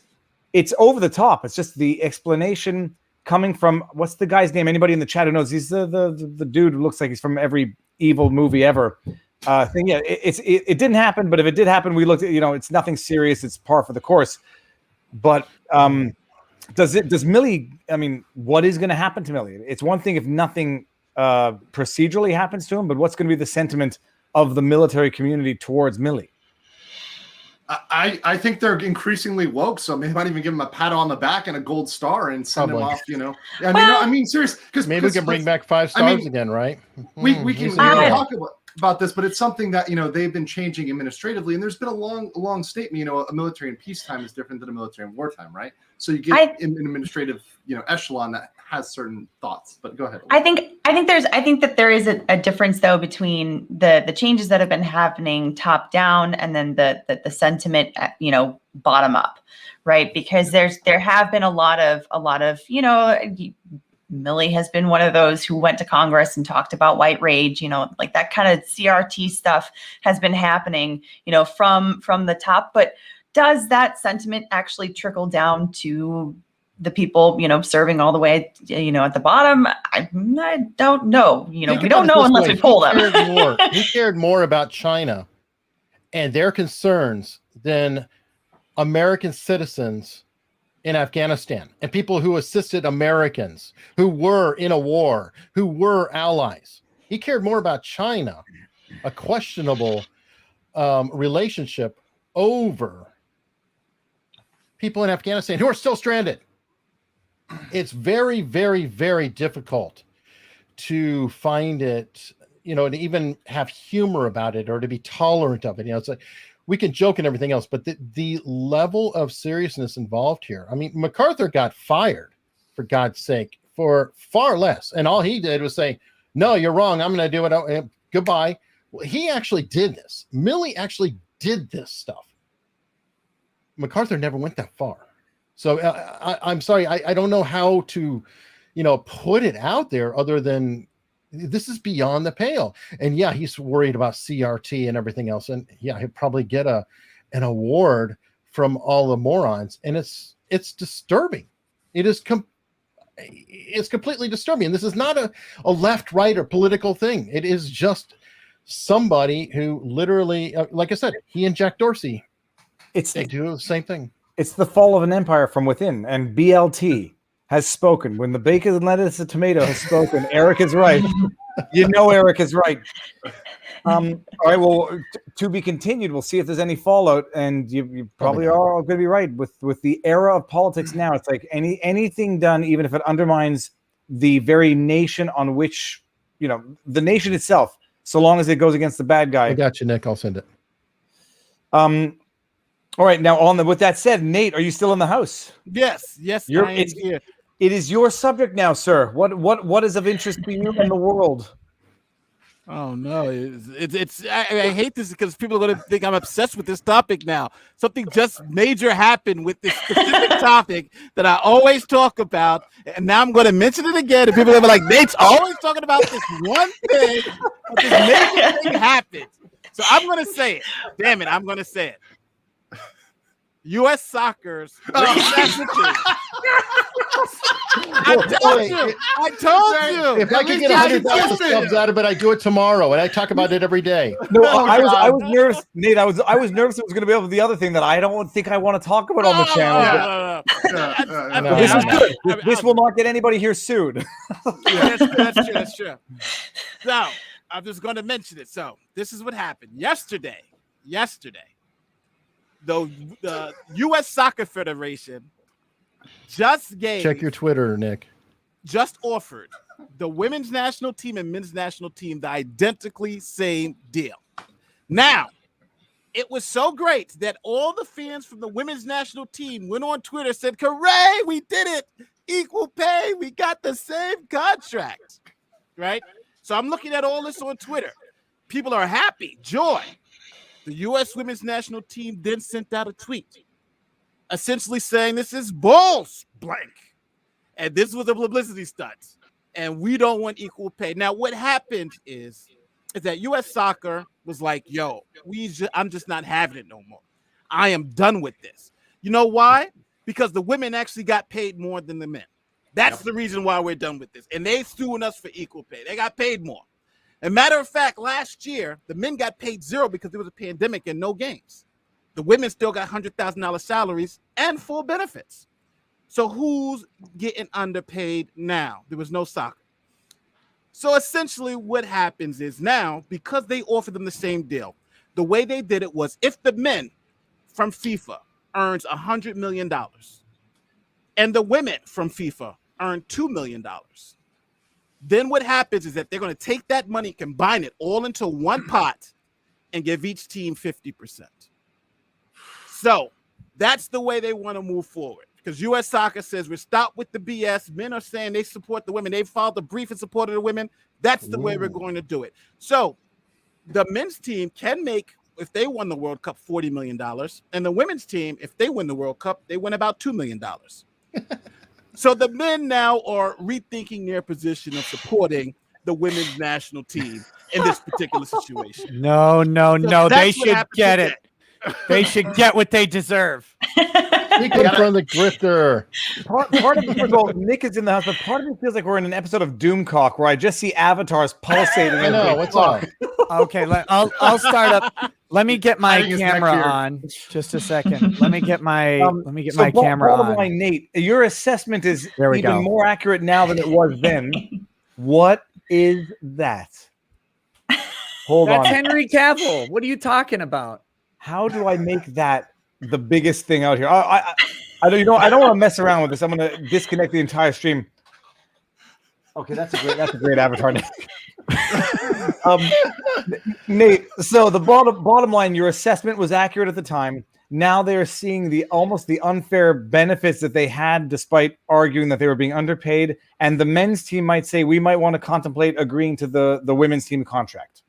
over the top. It's just the explanation coming from, what's the guy's name? Anybody in the chat who knows? He's the dude who looks like he's from every evil movie ever. It didn't happen, but if it did happen, we looked at, it's nothing serious. It's par for the course. But does Milley, what is going to happen to Milley? It's one thing if nothing procedurally happens to him, but what's going to be the sentiment of the military community towards Milley? I think they're increasingly woke, so they might even give him a pat on the back and a gold star and send him off. Serious, because maybe we can bring back 5 stars again, right? We can talk about this, but it's something that they've been changing administratively, and there's been a long statement. A military in peacetime is different than a military in wartime, right? So you get an administrative echelon that has certain thoughts. But go ahead. I think that there is a difference though between the changes that have been happening top down and then the sentiment bottom up, right? Because there have been a lot of Milley has been one of those who went to Congress and talked about white rage, like that kind of CRT stuff has been happening, from the top. But does that sentiment actually trickle down to the people, serving all the way, at the bottom? I don't know. We don't know unless we poll them. He cared more about China and their concerns than American citizens in Afghanistan and people who assisted Americans who were in a war, who were allies. He cared more about China, a questionable relationship, over people in Afghanistan who are still stranded. It's very, very, very difficult to find it, to even have humor about it or to be tolerant of it. It's like we can joke and everything else, but the level of seriousness involved here. I mean, MacArthur got fired, for God's sake, for far less. And all he did was say, no, you're wrong. I'm going to do it. Goodbye. Well, he actually did this. Milley actually did this stuff. MacArthur never went that far. So I'm sorry. I don't know how to, put it out there other than this is beyond the pale. And yeah, he's worried about CRT and everything else. And yeah, he'll probably get an award from all the morons. And it's disturbing. It's completely disturbing. And this is not a left, right, or political thing. It is just somebody who literally, like I said, he and Jack Dorsey, they do the same thing. It's the fall of an empire from within. And BLT has spoken. When the bacon, lettuce, and tomato has spoken, Eric is right. Eric is right. All right, well, to be continued. We'll see if there's any fallout. And you probably are all going to be right. With the era of politics now, it's like anything done, even if it undermines the very nation on which, the nation itself, so long as it goes against the bad guy. I got you, Nick. I'll send it. All right, now with that said, Nate, are you still in the house? Yes, I am here. It is your subject now, sir. What is of interest to you in the world? Oh no, I hate this because people are going to think I'm obsessed with this topic now. Something just major happened with this specific topic that I always talk about, and now I'm going to mention it again, and people are going to be like, Nate's always talking about this one thing, but this major thing happened. So I'm going to say it. Damn it, I'm going to say it. U.S. Soccer's national team. I told you. If I could get 100,000 subs out of it, I do it tomorrow, and I talk about it every day. No, I was nervous, Nate. I was nervous it was going to be able the other thing that I don't think I want to talk about on the channel. No. This is good. This will not get anybody here sued. That's true. So I'm just going to mention it. So this is what happened yesterday. The U.S. Soccer Federation just check your Twitter, Nick. Just offered the women's national team and men's national team the identically same deal. Now, it was so great that all the fans from the women's national team went on Twitter and said, "Hooray, we did it! Equal pay, we got the same contract." Right? So I'm looking at all this on Twitter. People are happy, joy. The U.S. women's national team then sent out a tweet essentially saying this is balls blank. And this was a publicity stunt. And we don't want equal pay. Now, what happened is that U.S. Soccer was like, yo, I'm just not having it no more. I am done with this. You know why? Because the women actually got paid more than the men. That's the reason why we're done with this. And they suing us for equal pay. They got paid more. As a matter of fact, last year, the men got paid zero because there was a pandemic and no games. The women still got $100,000 salaries and full benefits. So who's getting underpaid now? There was no soccer. So essentially what happens is now, because they offered them the same deal, the way they did it was if the men from FIFA earns $100 million and the women from FIFA earn $2 million, then what happens is that they're going to take that money, combine it all into one pot, and give each team 50%. So that's the way they want to move forward. Because U.S. Soccer says we're stop with the BS. Men are saying they support the women. They filed a brief in support of the women. That's the way we're going to do it. So the men's team can make, if they won the World Cup, $40 million. And the women's team, if they win the World Cup, they win about $2 million. So the men now are rethinking their position of supporting the women's national team in this particular situation. No. They should get it. They should get what they deserve. Speaking from the grifter. Part of it, well, Nick is in the house, but part of it feels like we're in an episode of Doomcock where I just see avatars pulsating. I know, what's up? Okay, I'll start up. Let me get my camera on. Just a second. Let me get my my camera on. Line, Nate, your assessment is even more accurate now than it was then. What is that? That's Henry Cavill. What are you talking about? How do I make that the biggest thing out here? I don't want to mess around with this. I'm going to disconnect the entire stream. Okay, that's a great avatar. Nate, so the bottom line, your assessment was accurate at the time. Now they are seeing the unfair benefits that they had, despite arguing that they were being underpaid. And the men's team might say, we might want to contemplate agreeing to the women's team contract.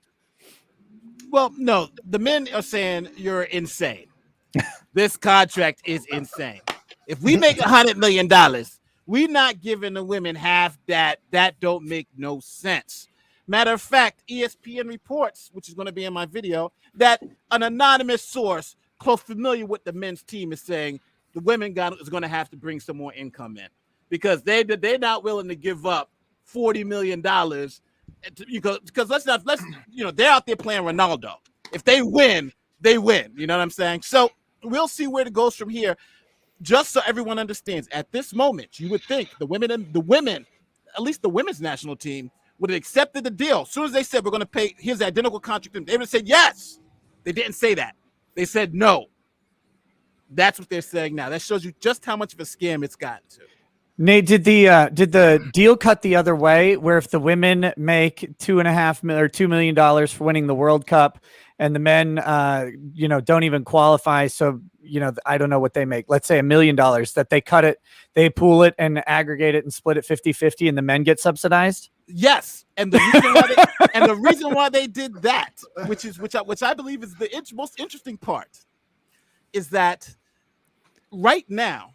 Well, no, the men are saying you're insane. This contract is insane. If we make $100 million, we're not giving the women half that. That don't make no sense. Matter of fact, ESPN reports, which is going to be in my video, that an anonymous source close familiar with the men's team is saying the women is going to have to bring some more income in because they're not willing to give up $40 million because let's they're out there playing Ronaldo. If they win, they win. You know what I'm saying? So we'll see where it goes from here. Just so everyone understands, at this moment, you would think the women, at least the women's national team, would have accepted the deal. As soon as they said we're going to pay, here's the identical contract, they would have said yes. They didn't say that. They said no. That's what they're saying now. That shows you just how much of a scam it's gotten to. Nate, did the deal cut the other way, where if the women make $2 million for winning the World Cup, and the men, don't even qualify, so I don't know what they make. Let's say $1 million. That they cut it, they pool it, and aggregate it, and split it 50-50, and the men get subsidized. Yes, and the reason why they did that, which I believe is the most interesting part, is that right now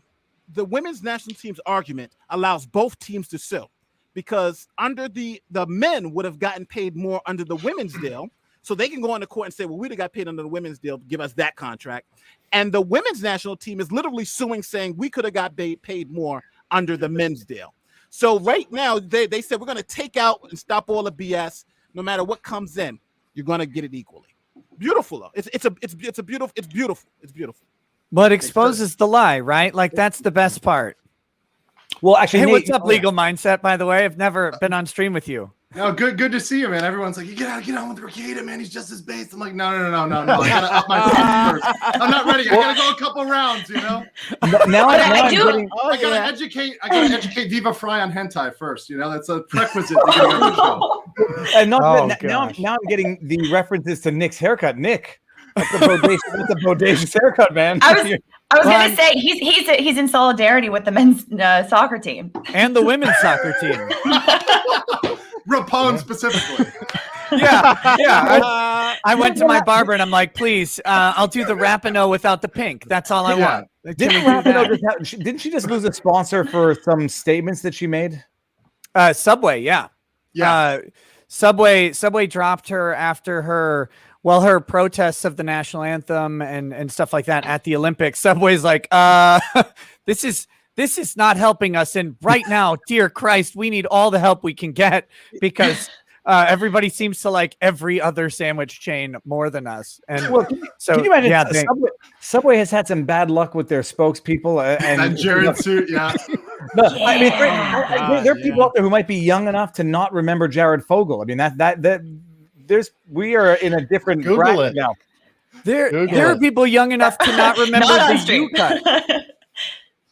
the women's national team's argument allows both teams to sue, because under the men would have gotten paid more under the women's deal, so they can go on the court and say, well, we'd have got paid under the women's deal, give us that contract, and the women's national team is literally suing, saying we could have got paid more under the men's deal. So right now, they said we're going to take out and stop all the BS. No matter what comes in, you're going to get it equally. Beautiful, though. It's beautiful. But it exposes the lie, right? Like, that's the best part. Well, actually, hey, Nate, what's up, Legal Mindset? By the way, I've never been on stream with you. No, good to see you, man. Everyone's like, you get on with Ricada, man. He's just as based. I'm like, no. I gotta up my game first. I'm not ready. I gotta go a couple rounds, Now I gotta educate Viva Fry on hentai first. That's a prerequisite to get on the show. And now I'm getting the references to Nick's haircut. Nick, that's a bodacious haircut, man. I was gonna say he's in solidarity with the men's soccer team and the women's soccer team. Rapone specifically. Yeah. I went to my barber and I'm like, please, I'll do the Rapinoe without the pink. That's all I want. Didn't she just lose a sponsor for some statements that she made? Subway, yeah. Subway dropped her after her protests of the national anthem and stuff like that at the Olympics. Subway's like, this is not helping us. And right now, dear Christ, we need all the help we can get, because everybody seems to like every other sandwich chain more than us. And so, can you imagine, Subway has had some bad luck with their spokespeople. And Jared suit, yeah. I mean, there are people out there who might be young enough to not remember Jared Fogle. I mean, we are in a different bracket now. There are people young enough to not remember the U-cut.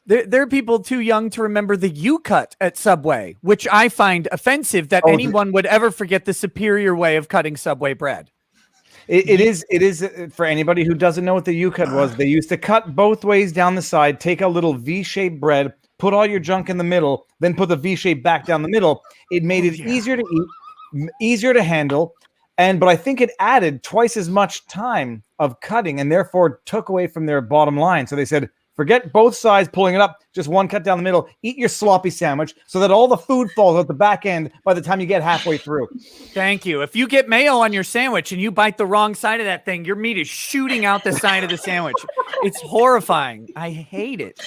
There are people too young to remember the U-cut at Subway, which I find offensive that anyone would ever forget the superior way of cutting Subway bread. It is for anybody who doesn't know what the U-cut was. They used to cut both ways down the side, take a little V-shaped bread, put all your junk in the middle, then put the V-shape back down the middle. It made it easier to eat, easier to handle, but I think it added twice as much time of cutting and therefore took away from their bottom line. So they said, forget both sides pulling it up, just one cut down the middle. Eat your sloppy sandwich so that all the food falls out the back end by the time you get halfway through. Thank you. If you get mayo on your sandwich and you bite the wrong side of that thing, your meat is shooting out the side of the sandwich. It's horrifying. I hate it.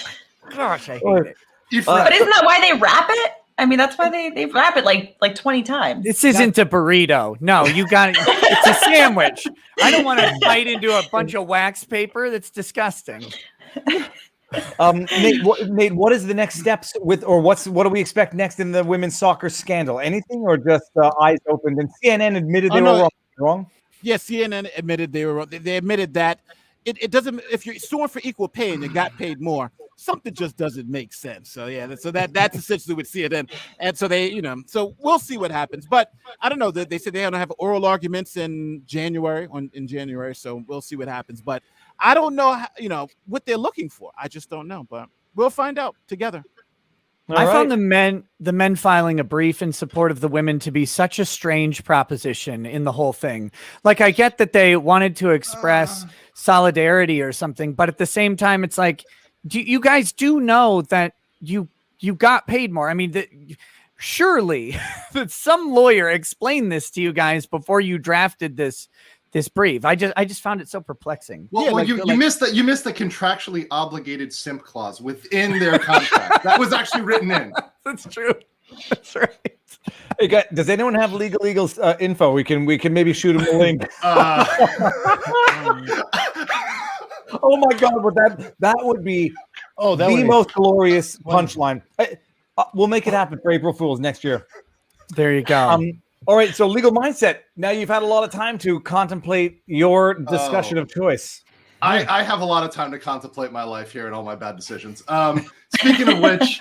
Gosh, I hate it. But isn't that why they wrap it? I mean, that's why they wrap it like 20 times. This isn't a burrito. No, you got it. It's a sandwich. I don't want to bite into a bunch of wax paper. That's disgusting. Nate, what is the next steps what do we expect next in the women's soccer scandal? Anything, or just eyes opened? And CNN admitted they were wrong. Yes, CNN admitted they were wrong. They admitted that it doesn't. If you're suing for equal pay and you got paid more, something just doesn't make sense. So yeah, so that's essentially what see it in. And so they, so we'll see what happens. But I don't know. They said they're going to have oral arguments in January. So we'll see what happens. But I don't know, what they're looking for. I just don't know. But we'll find out together. I found the men filing a brief in support of the women to be such a strange proposition in the whole thing. Like, I get that they wanted to express solidarity or something, but at the same time, it's like, you guys do know that you got paid more. I mean, surely that some lawyer explained this to you guys before you drafted this brief. I just found it so perplexing. Well, you missed that. You missed the contractually obligated simp clause within their contract. That was actually written in. That's true. That's right. Hey, guys, does anyone have legal info? We can maybe shoot him a link. Oh my God! But that would be the most glorious punchline. We'll make it happen for April Fools next year. There you go. All right, so legal mindset. Now you've had a lot of time to contemplate your discussion of choice. I have a lot of time to contemplate my life here and all my bad decisions. Speaking of which,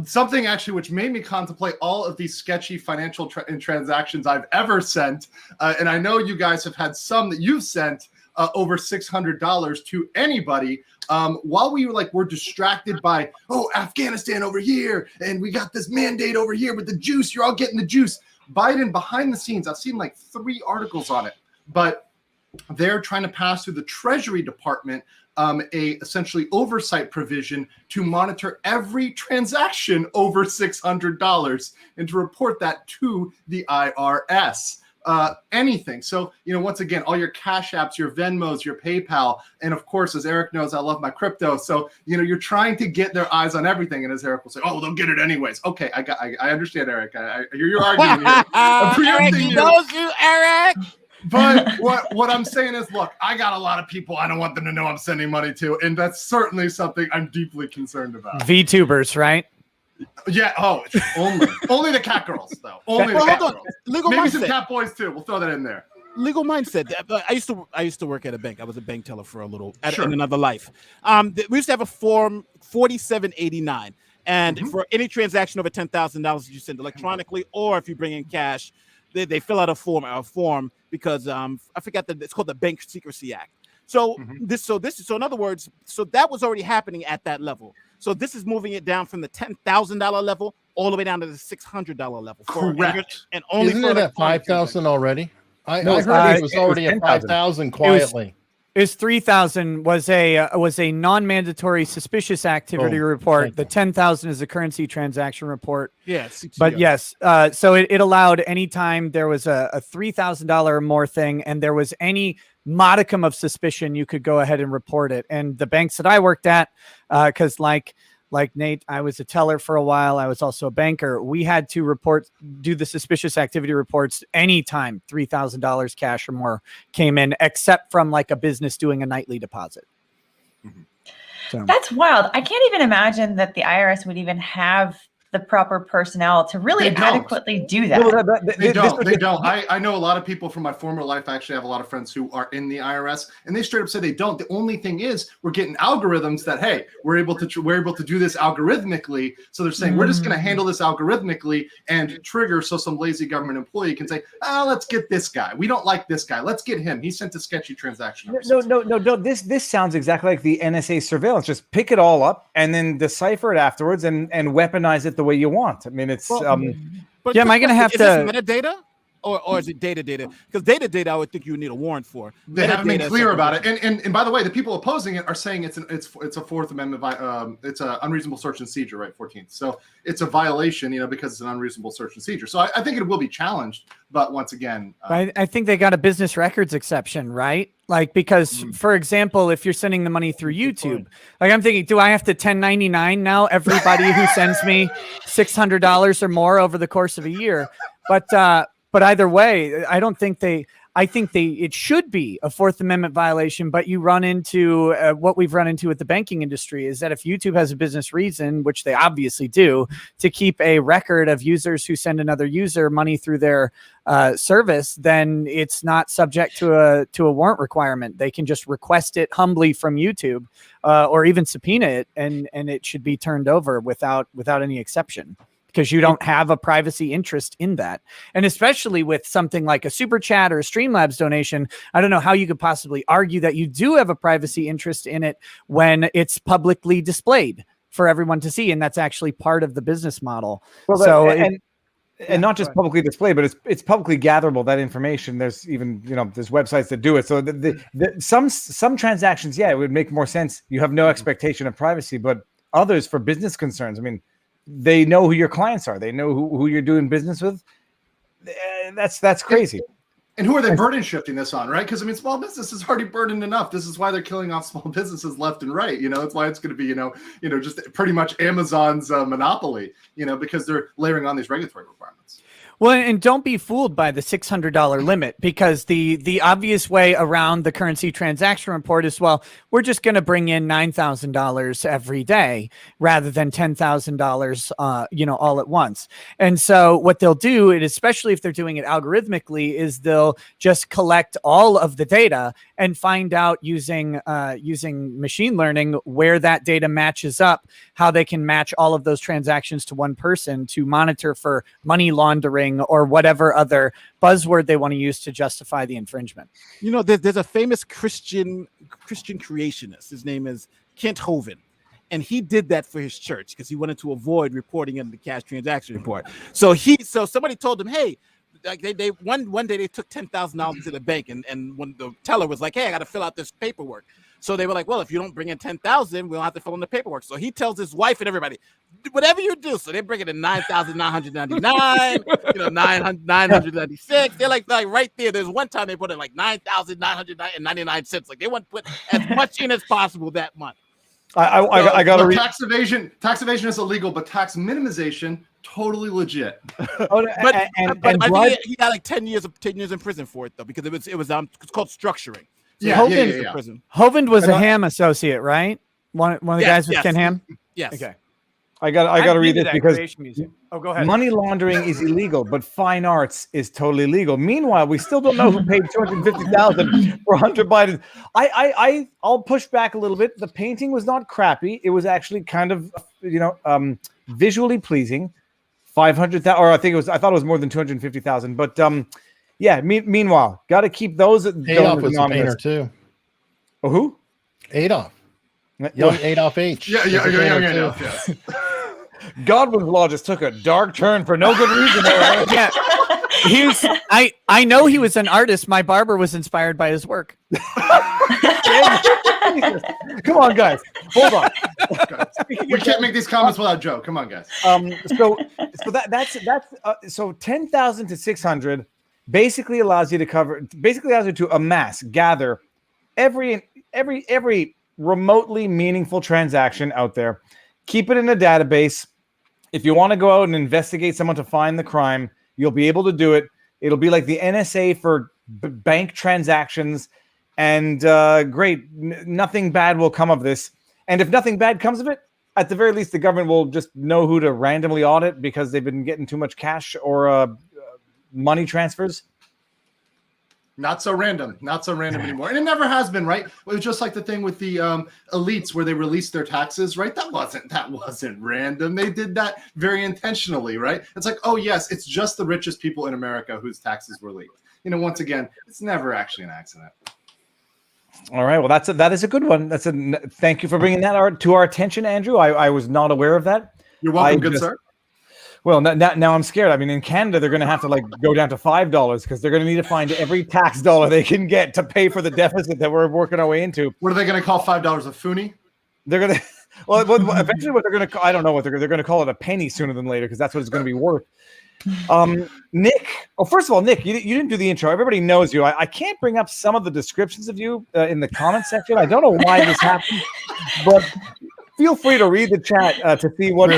something actually which made me contemplate all of these sketchy financial transactions I've ever sent, and I know you guys have had some that you've sent over $600 to anybody. While we're distracted by, Afghanistan over here, and we got this mandate over here with the juice. You're all getting the juice. Biden behind the scenes, I've seen like 3 articles on it, but they're trying to pass through the Treasury Department a essentially oversight provision to monitor every transaction over $600 and to report that to the IRS. Anything. So, once again, all your Cash Apps, your Venmos, your PayPal, and of course, as Eric knows, I love my crypto. So, you're trying to get their eyes on everything. And as Eric will say, they'll get it anyways. Okay, I understand, Eric. I hear your argument here. Eric, he knows you, Eric. But what I'm saying is, look, I got a lot of people I don't want them to know I'm sending money to, and that's certainly something I'm deeply concerned about. VTubers, right? Yeah. Only the cat girls though. Only the cat girls. Legal Maybe mindset. some cat boys too. We'll throw that in there. Legal mindset. I used to work at a bank. I was a bank teller for a little in another life. We used to have a form 4789, and for any transaction over $10,000, you send electronically, or if you bring in cash, they fill out a form because I forgot that it's called the Bank Secrecy Act. So in other words, that was already happening at that level. So this is moving it down from the $10,000 level all the way down to the $600 level. Correct. And only isn't it at 5,000 already? I heard it was already at 5,000 quietly. It was 3,000 was a non-mandatory suspicious activity report. The 10,000 is a currency transaction report. Yeah, but yes, so it allowed anytime there was a $3,000 or more thing, and there was any modicum of suspicion, you could go ahead and report it. And the banks that I worked at, because like Nate, I was a teller for a while. I was also a banker. We had to do the suspicious activity reports anytime $3,000 cash or more came in, except from like a business doing a nightly deposit. So. That's wild. I can't even imagine that the IRS would even have the proper personnel to really adequately do that. No, they don't. I know a lot of people from my former life. I actually have a lot of friends who are in the IRS, and they straight up say they don't. The only thing is we're getting algorithms that, hey, we're able to do this algorithmically. So they're saying we're just going to handle this algorithmically and trigger so some lazy government employee can say, let's get this guy. We don't like this guy. Let's get him. He sent a sketchy transaction. No. This sounds exactly like the NSA surveillance. Just pick it all up and then decipher it afterwards and weaponize it the way you want. I mean, it's but am I going to have to metadata or is it data? Because data, I would think you would need a warrant for. They haven't been clear about it. And by the way, the people opposing it are saying it's a Fourth Amendment. It's an unreasonable search and seizure, right? 14th. So it's a violation, because it's an unreasonable search and seizure. So I think it will be challenged. But once again, I think they got a business records exception, right? Like, because for example, if you're sending the money through YouTube, like I'm thinking, do I have to 1099 now everybody who sends me $600 or more over the course of a year? But either way, I don't think I think it should be a Fourth Amendment violation, but you run into what we've run into with the banking industry is that if YouTube has a business reason, which they obviously do, to keep a record of users who send another user money through their service, then it's not subject to a warrant requirement. They can just request it humbly from YouTube or even subpoena it, and it should be turned over without any exception, because you don't have a privacy interest in that. And especially with something like a super chat or a Streamlabs donation, I don't know how you could possibly argue that you do have a privacy interest in it when it's publicly displayed for everyone to see. And that's actually part of the business model. Well, so, and not just publicly displayed, but it's publicly gatherable, that information. There's even, there's websites that do it. So some transactions, it would make more sense. You have no expectation of privacy, but others for business concerns, I mean, they know who your clients are. They know who you're doing business with. That's crazy. And who are they burden shifting this on, right? Because I mean, small business is already burdened enough. This is why they're killing off small businesses left and right. That's why it's going to be, just pretty much Amazon's monopoly. Because they're layering on these regulatory requirements. Well, and don't be fooled by the $600 limit, because the obvious way around the currency transaction report is, well, we're just going to bring in $9,000 every day rather than $10,000, all at once. And so what they'll do, and especially if they're doing it algorithmically, is they'll just collect all of the data and find out using machine learning where that data matches up, how they can match all of those transactions to one person to monitor for money laundering or whatever other buzzword they want to use to justify the infringement. There's a famous Christian creationist. His name is Kent Hovind. And he did that for his church because he wanted to avoid reporting in the cash transaction report. So somebody told him, hey, like they one day they took $10,000 to the bank, and when the teller was like, hey, I got to fill out this paperwork. So they were like, well, if you don't bring in 10,000, we'll have to fill in the paperwork. So he tells his wife and everybody, whatever you do. So they bring it in 9,999, 996. They're like right there. There's one time they put in like 9,999 cents. Like they want to put as much in as possible that month. I got to read. Tax evasion is illegal, but tax minimization totally legit. But he got like 10 years in prison for it though, because it was it's called structuring. So Hovind was a Ham associate, right? One of the guys with Ken Ham. Yes. Okay. I got to read this because go ahead. Money laundering is illegal, but fine arts is totally legal. Meanwhile, we still don't know who paid $250,000 for Hunter Biden. I'll push back a little bit. The painting was not crappy. It was actually kind of visually pleasing. 500,000, or I thought it was more than 250,000. But meanwhile, got to keep those. Adolf was a painter too. Oh, who? Adolf. Young Adolf H. Yeah, young Adolf. Yes. Godwin's law just took a dark turn for no good reason. Yeah. I know he was an artist. My barber was inspired by his work. Come on, guys. Hold on. We can't make these comments without Joe. Come on, guys. So 10,000 to 600 basically allows you to gather every remotely meaningful transaction out there, keep it in a database. If you want to go out and investigate someone to find the crime, you'll be able to do it. It'll be like the NSA for bank transactions, and great, nothing bad will come of this. And if nothing bad comes of it, at the very least, the government will just know who to randomly audit because they've been getting too much cash or money transfers. Not so random anymore. And it never has been, right? It was just like the thing with the elites where they released their taxes, right? That wasn't random. They did that very intentionally, right? It's like, oh yes, it's just the richest people in America whose taxes were leaked. Once again, it's never actually an accident. All right. Well, that is a good one. Thank you for bringing that to our attention, Andrew. I was not aware of that. You're welcome, good sir. Well, now I'm scared. I mean, in Canada, they're going to have to go down to $5 because they're going to need to find every tax dollar they can get to pay for the deficit that we're working our way into. What are they going to call $5 a foonie? They're going to, eventually what they're going to, I don't know what they're going to call it, a penny sooner than later, because that's what it's going to be worth. Nick. Oh, first of all, Nick, you didn't do the intro. Everybody knows you. I can't bring up some of the descriptions of you in the comment section. I don't know why this happened, but feel free to read the chat to see what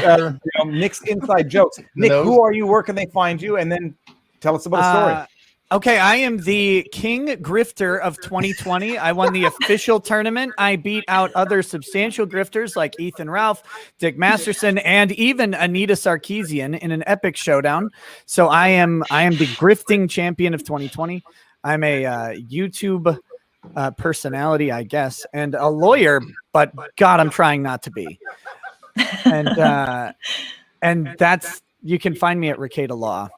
Nick's inside jokes. Nick, who are you? Where can they find you? And then tell us about a story. Okay, I am the king grifter of 2020. I won the official tournament. I beat out other substantial grifters like Ethan Ralph, Dick Masterson, and even Anita Sarkeesian in an epic showdown. So I am the grifting champion of 2020. I'm a YouTube personality, I guess, and a lawyer, but God, I'm trying not to be. And that's, you can find me at Ricada Law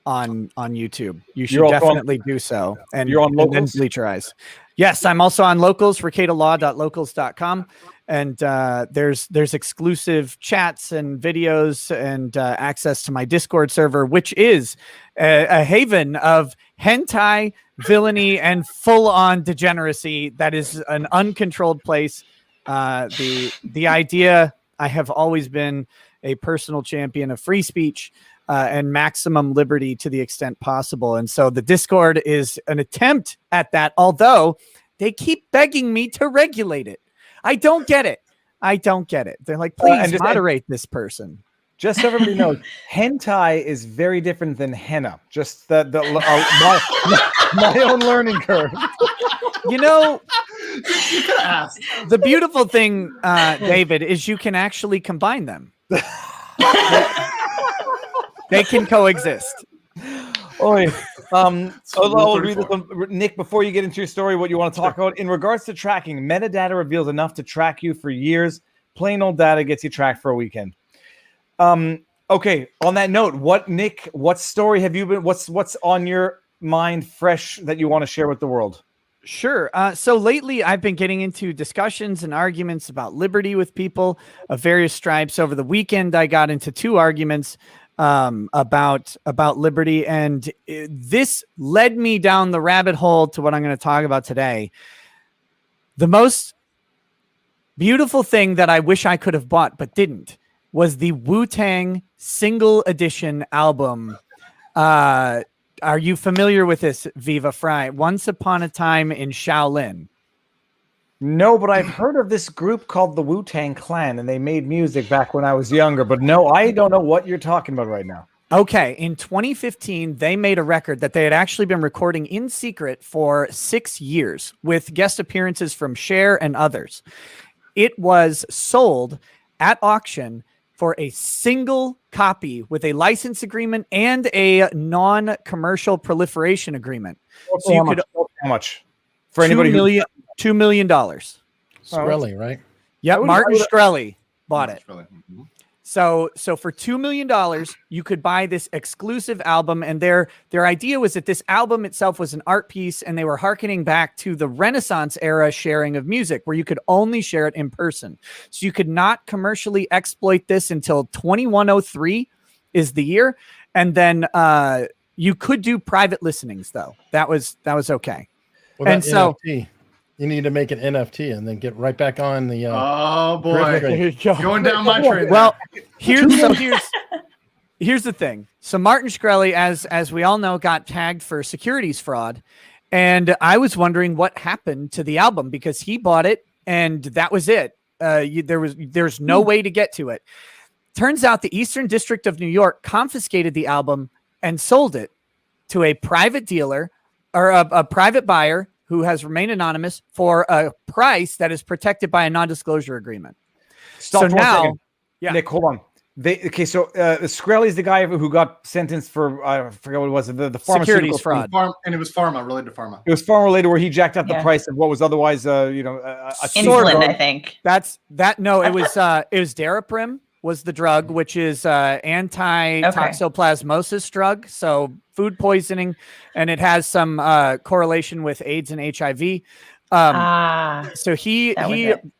on YouTube. You should definitely do so. And you're on Locals? And then Bleacher Eyes. Yes, I'm also on Locals, ricadalaw.locals.com. And there's exclusive chats and videos and access to my Discord server, which is a haven of hentai, villainy, and full-on degeneracy. That is an uncontrolled place. The idea, I have always been a personal champion of free speech and maximum liberty to the extent possible. And so the Discord is an attempt at that, although they keep begging me to regulate it. I don't get it. They're like, please moderate this person. Just so everybody knows, hentai is very different than henna. Just my own learning curve. You know, You could ask. the beautiful thing, David, is you can actually combine them. They can coexist. Oi. I'll read this one. Nick, before you get into your story, what you want to talk about in regards to tracking, metadata reveals enough to track you for years. Plain old data gets you tracked for a weekend. Okay. On that note, what story have you been? What's on your mind, fresh, that you want to share with the world? Sure. So lately, I've been getting into discussions and arguments about liberty with people of various stripes. Over the weekend, I got into 2 arguments about liberty, and this led me down the rabbit hole to what I'm going to talk about today. The most beautiful thing that I wish I could have bought but didn't was the Wu-Tang single edition album. Are you familiar with this, Viva Fry? Once Upon a Time in Shaolin. No, but I've heard of this group called the Wu-Tang Clan, and they made music back when I was younger. But no, I don't know what you're talking about right now. Okay, in 2015, they made a record that they had actually been recording in secret for 6 years with guest appearances from Cher and others. It was sold at auction for a single copy with a license agreement and a non-commercial proliferation agreement. So you could how much for anybody $2 million. Shkreli, right? Yep, Martin Shkreli bought it. Mm-hmm. So for $2 million, you could buy this exclusive album. And their idea was that this album itself was an art piece, and they were hearkening back to the Renaissance era sharing of music, where you could only share it in person. So you could not commercially exploit this until 2103 is the year. And then you could do private listenings, though. That was okay. What about NFT? You need to make an NFT and then get right back on the. Oh boy, going down my train. Well, here's the thing. So Martin Shkreli, as we all know, got tagged for securities fraud, and I was wondering what happened to the album because he bought it and that was it. There's no way to get to it. Turns out the Eastern District of New York confiscated the album and sold it to a private dealer or a private buyer who has remained anonymous for a price that is protected by a non-disclosure agreement. Stop so now, yeah. Nick, hold on. So Shkreli is the guy who got sentenced for, I forget what it was, the securities fraud. And it was pharma, related to pharma. It was pharma related where he jacked up the price of what was otherwise, a insulin, I think. No, it was Daraprim was the drug, which is anti-toxoplasmosis drug. So food poisoning, and it has some correlation with AIDS and HIV. So he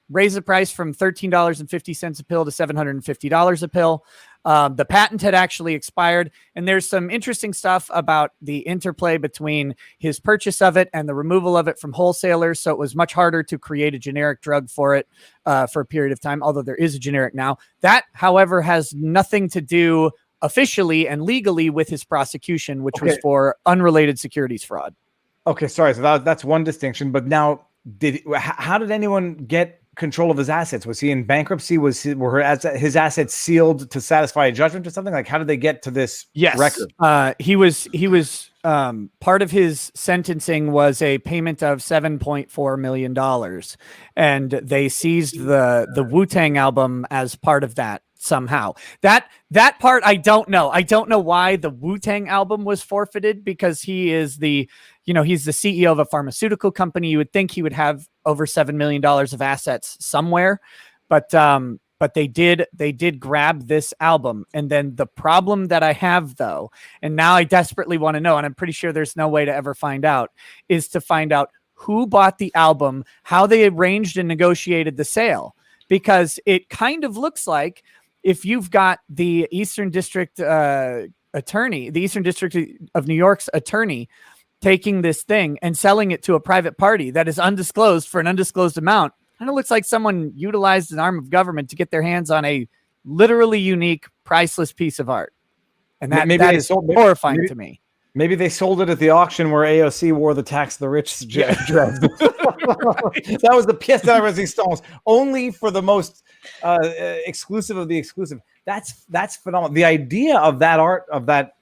raised the price from $13.50 a pill to $750 a pill. The patent had actually expired, and there's some interesting stuff about the interplay between his purchase of it and the removal of it from wholesalers. So it was much harder to create a generic drug for it for a period of time, although there is a generic now. That, however, has nothing to do officially and legally with his prosecution, which was for unrelated securities fraud. Okay, sorry. So that's one distinction. But now, how did anyone get control of his assets? Was he in bankruptcy? Were his assets sealed to satisfy a judgment or something? Like, how did they get to this record? He was part of his sentencing was a payment of $7.4 million, and they seized the Wu-Tang album as part of that somehow. That part I don't know. I don't know why the Wu-Tang album was forfeited, because he is he's the CEO of a pharmaceutical company. You would think he would have over $7 million of assets somewhere, but they did grab this album. And then the problem that I have, though, and now I desperately want to know, and I'm pretty sure there's no way to ever find out, is to find out who bought the album, how they arranged and negotiated the sale, because it kind of looks like if you've got the Eastern District attorney, the Eastern District of New York's attorney, taking this thing and selling it to a private party that is undisclosed for an undisclosed amount, kind of looks like someone utilized an arm of government to get their hands on a literally unique, priceless piece of art. And that is horrifying to me. Maybe they sold it at the auction where AOC wore the tax the rich dress. That was the pièce de résistance, only for the most exclusive of the exclusive. That's phenomenal. The idea of that art, of that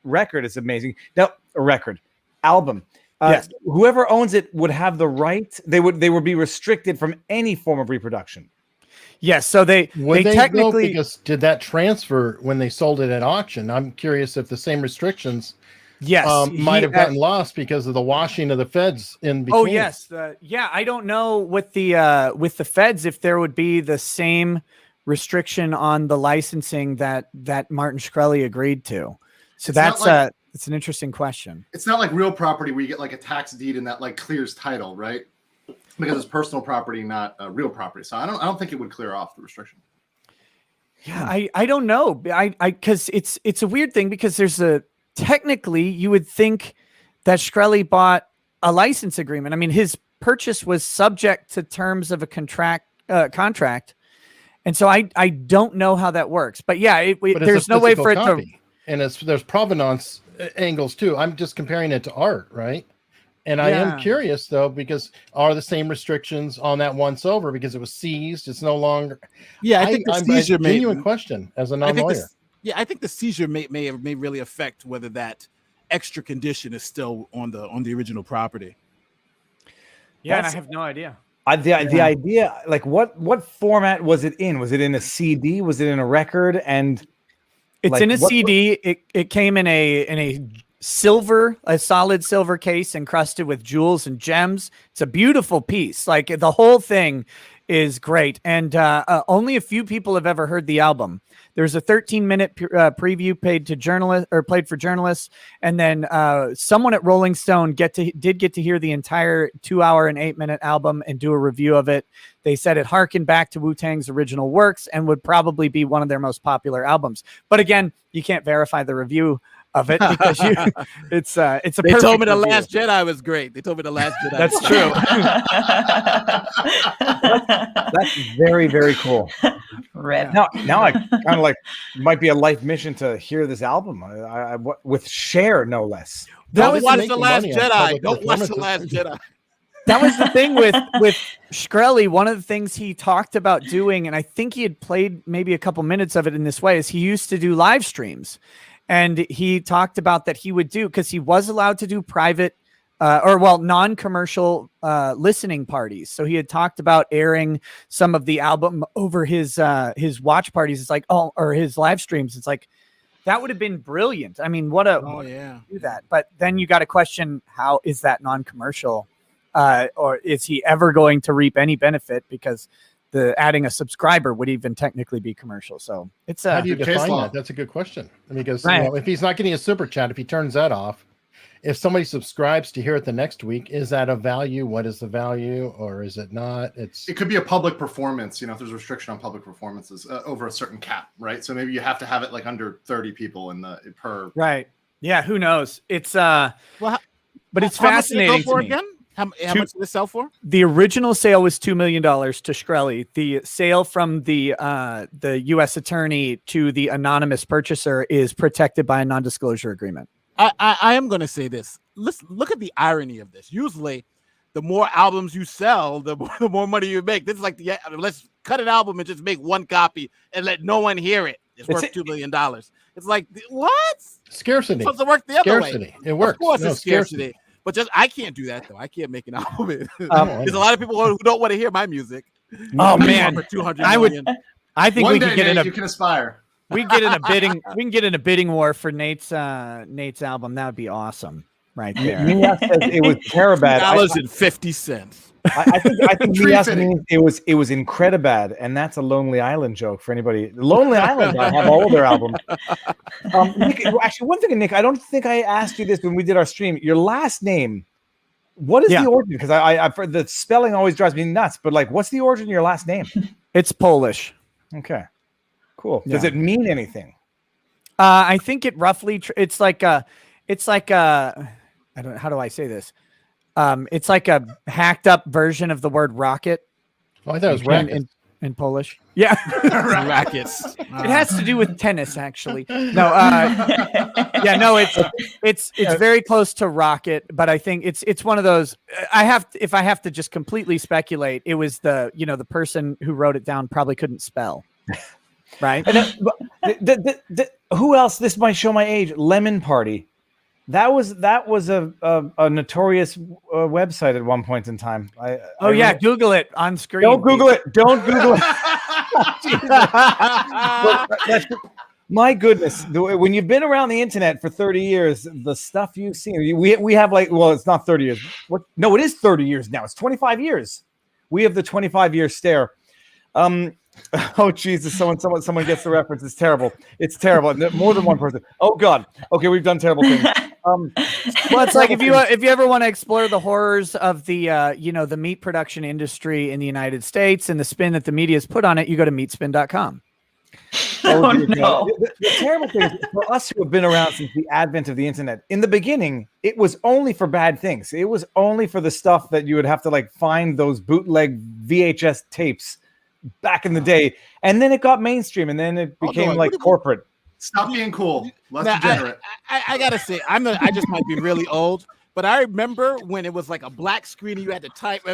record, is amazing. Now, a record, album. Yes. Whoever owns it would have the right. They would be restricted from any form of reproduction. Yes, so they technically, because did that transfer when they sold it at auction? I'm curious if the same restrictions might have gotten lost because of the washing of the feds in between. Oh yes, I don't know with the feds if there would be the same restriction on the licensing that Martin Shkreli agreed to. So it's an interesting question. It's not like real property where you get like a tax deed and that like clears title, right? Because it's personal property, not real property. So I don't think it would clear off the restriction. Yeah, I don't know. Because it's a weird thing, because technically you would think that Shkreli bought a license agreement. I mean, his purchase was subject to terms of a contract. And so I don't know how that works. But yeah, there's no way for it to. And there's provenance angles too. I'm just comparing it to art, right? And I am curious though, because are the same restrictions on that one silver because it was seized? It's no longer. Yeah, I think the seizure may. Genuine question as a non-lawyer. I think the seizure may really affect whether that extra condition is still on the original property. Yeah, and I have no idea. The idea, like what format was it in? Was it in a CD? Was it in a record? And it's in a CD. It came in a solid silver case encrusted with jewels and gems. It's a beautiful piece. Like, the whole thing is great. And only a few people have ever heard the album. There's a 13-minute preview played for journalists, and then someone at Rolling Stone did get to hear the entire 2-hour and 8-minute album and do a review of it. They said it harkened back to Wu-Tang's original works and would probably be one of their most popular albums. But again, you can't verify the review of it because it's a. They told me The Last Jedi was great. They told me The Last Jedi. That's true. That's very, very cool. Rip. Now I kind of like might be a life mission to hear this album with Cher, no less. Don't watch The Last Jedi. Don't watch The Last Jedi. That was the thing with Shkreli. One of the things he talked about doing, and I think he had played maybe a couple minutes of it in this way, is he used to do live streams. And he talked about that he would do, because he was allowed to do private non-commercial listening parties. So he had talked about airing some of the album over his watch parties. It's like, or his live streams. It's like, that would have been brilliant. I mean, do that. But then you got to question, how is that non-commercial? Or is he ever going to reap any benefit? Because adding a subscriber would even technically be commercial. So it's how do you define that? That's a good question. Because if he's not getting a super chat, if he turns that off, if somebody subscribes to hear it the next week, is that a value? What is the value, or is it not? It could be a public performance. If there's a restriction on public performances over a certain cap, right? So maybe you have to have it like under 30 people per. Right. Yeah. Who knows? It's but it's fascinating to me. Again? How much did it sell for? The original sale was $2 million to Shkreli. The sale from the U.S. attorney to the anonymous purchaser is protected by a non-disclosure agreement. I am going to say this. Look at the irony of this. Usually, the more albums you sell, the more money you make. This is like let's cut an album and just make one copy and let no one hear it. It's worth $2 million. It's like, what? Scarcity. It's supposed to work the other way. It works. Of course, No, it's scarcity. But I can't do that though. I can't make an album. There's a lot of people who don't want to hear my music. Oh man, for 200 million. I think One we day, could get Nate, in you can aspire. we get in a bidding. We can get in a bidding war for Nate's album. That would be awesome, right there. Mia says it was Terabad. $2.50. I think Mia means it was Incredibad, and that's a Lonely Island joke for anybody. Lonely Island, I have all of their albums. Nick, actually, one thing, Nick, I don't think I asked you this when we did our stream. Your last name, what is the origin? Because I've heard the spelling always drives me nuts. But like, what's the origin of your last name? It's Polish. Okay, cool. Does it mean anything? I think it roughly. It's like a. I don't. How do I say this? It's like a hacked up version of the word rocket. Oh, I thought it was racket. In Polish. Yeah. Rackets. It has to do with tennis, actually. No, it's very close to rocket, but I think it's one of those. If I have to just completely speculate, it was the person who wrote it down probably couldn't spell. Right. And who else? This might show my age. Lemon Party. That was a notorious website at one point in time. Google it on screen. Don't Google it. Don't Google it. My goodness, when you've been around the internet for 30 years, the stuff you've seen. We have it's not 30 years. No, it is 30 years now. It's 25 years. We have the 25-year stare. Oh Jesus! Someone gets the reference. It's terrible. It's terrible. More than one person. Oh God. Okay, we've done terrible things. Well, it's like if you ever want to explore the horrors of the the meat production industry in the United States and the spin that the media has put on it, you go to meatspin.com. Oh no! The terrible thing is, for us who have been around since the advent of the internet, in the beginning, it was only for bad things. It was only for the stuff that you would have to find those bootleg VHS tapes back in the day, and then it got mainstream, and then it became corporate. Stop being cool. Less degenerate. I gotta say, I just might be really old, but I remember when it was like a black screen and you had to type,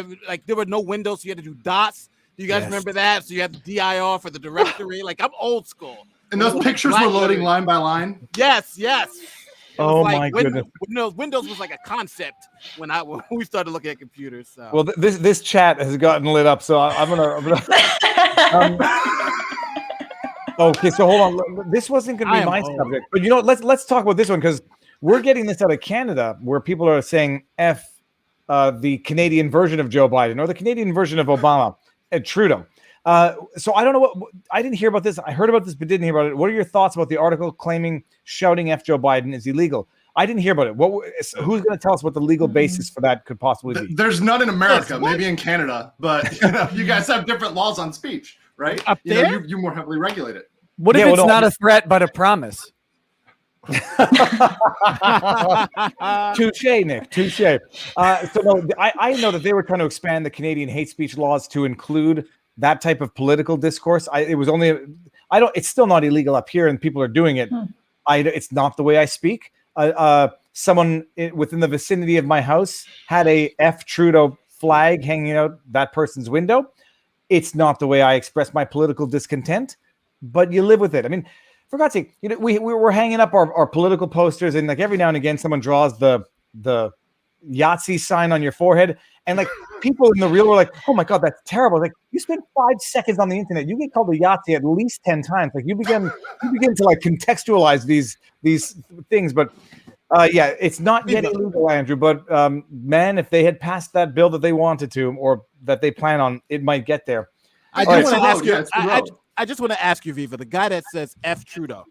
there were no windows, so you had to do dots. Do you guys remember that? So you had the DIR for the directory. I'm old school. And those pictures were loading line by line. Yes. Oh my goodness! Windows was like a concept when we started looking at computers. So. Well, this chat has gotten lit up, so I'm gonna. Okay, so hold on. This wasn't going to be my subject, but let's talk about this one because we're getting this out of Canada, where people are saying "F" the Canadian version of Joe Biden or the Canadian version of Obama and Trudeau. So I don't know what I didn't hear about this. I heard about this, but didn't hear about it. What are your thoughts about the article claiming shouting "F Joe Biden" is illegal? I didn't hear about it. Who's going to tell us what the legal basis for that could possibly be? There's none in America, maybe in Canada, but you guys have different laws on speech, right? Up there, you're more heavily regulated. What if it's not a threat but a promise? Touche, Nick. Touche. I know that they were trying to expand the Canadian hate speech laws to include that type of political discourse. It's still not illegal up here, and people are doing it. It's not the way I speak. Someone within the vicinity of my house had a F Trudeau flag hanging out that person's window. It's not the way I express my political discontent, but you live with it. I mean, for God's sake, we're hanging up our political posters, and every now and again, someone draws the Yahtzee sign on your forehead, and people in the real world are like, "Oh my God, that's terrible!" You spend 5 seconds on the internet, you get called a Yahtzee at least 10 times. You begin to contextualize these things, but it's not yet illegal, Andrew. But man, if they had passed that bill that they wanted to, or that they plan on, it might get there. I just want to ask you, Viva, the guy that says F Trudeau,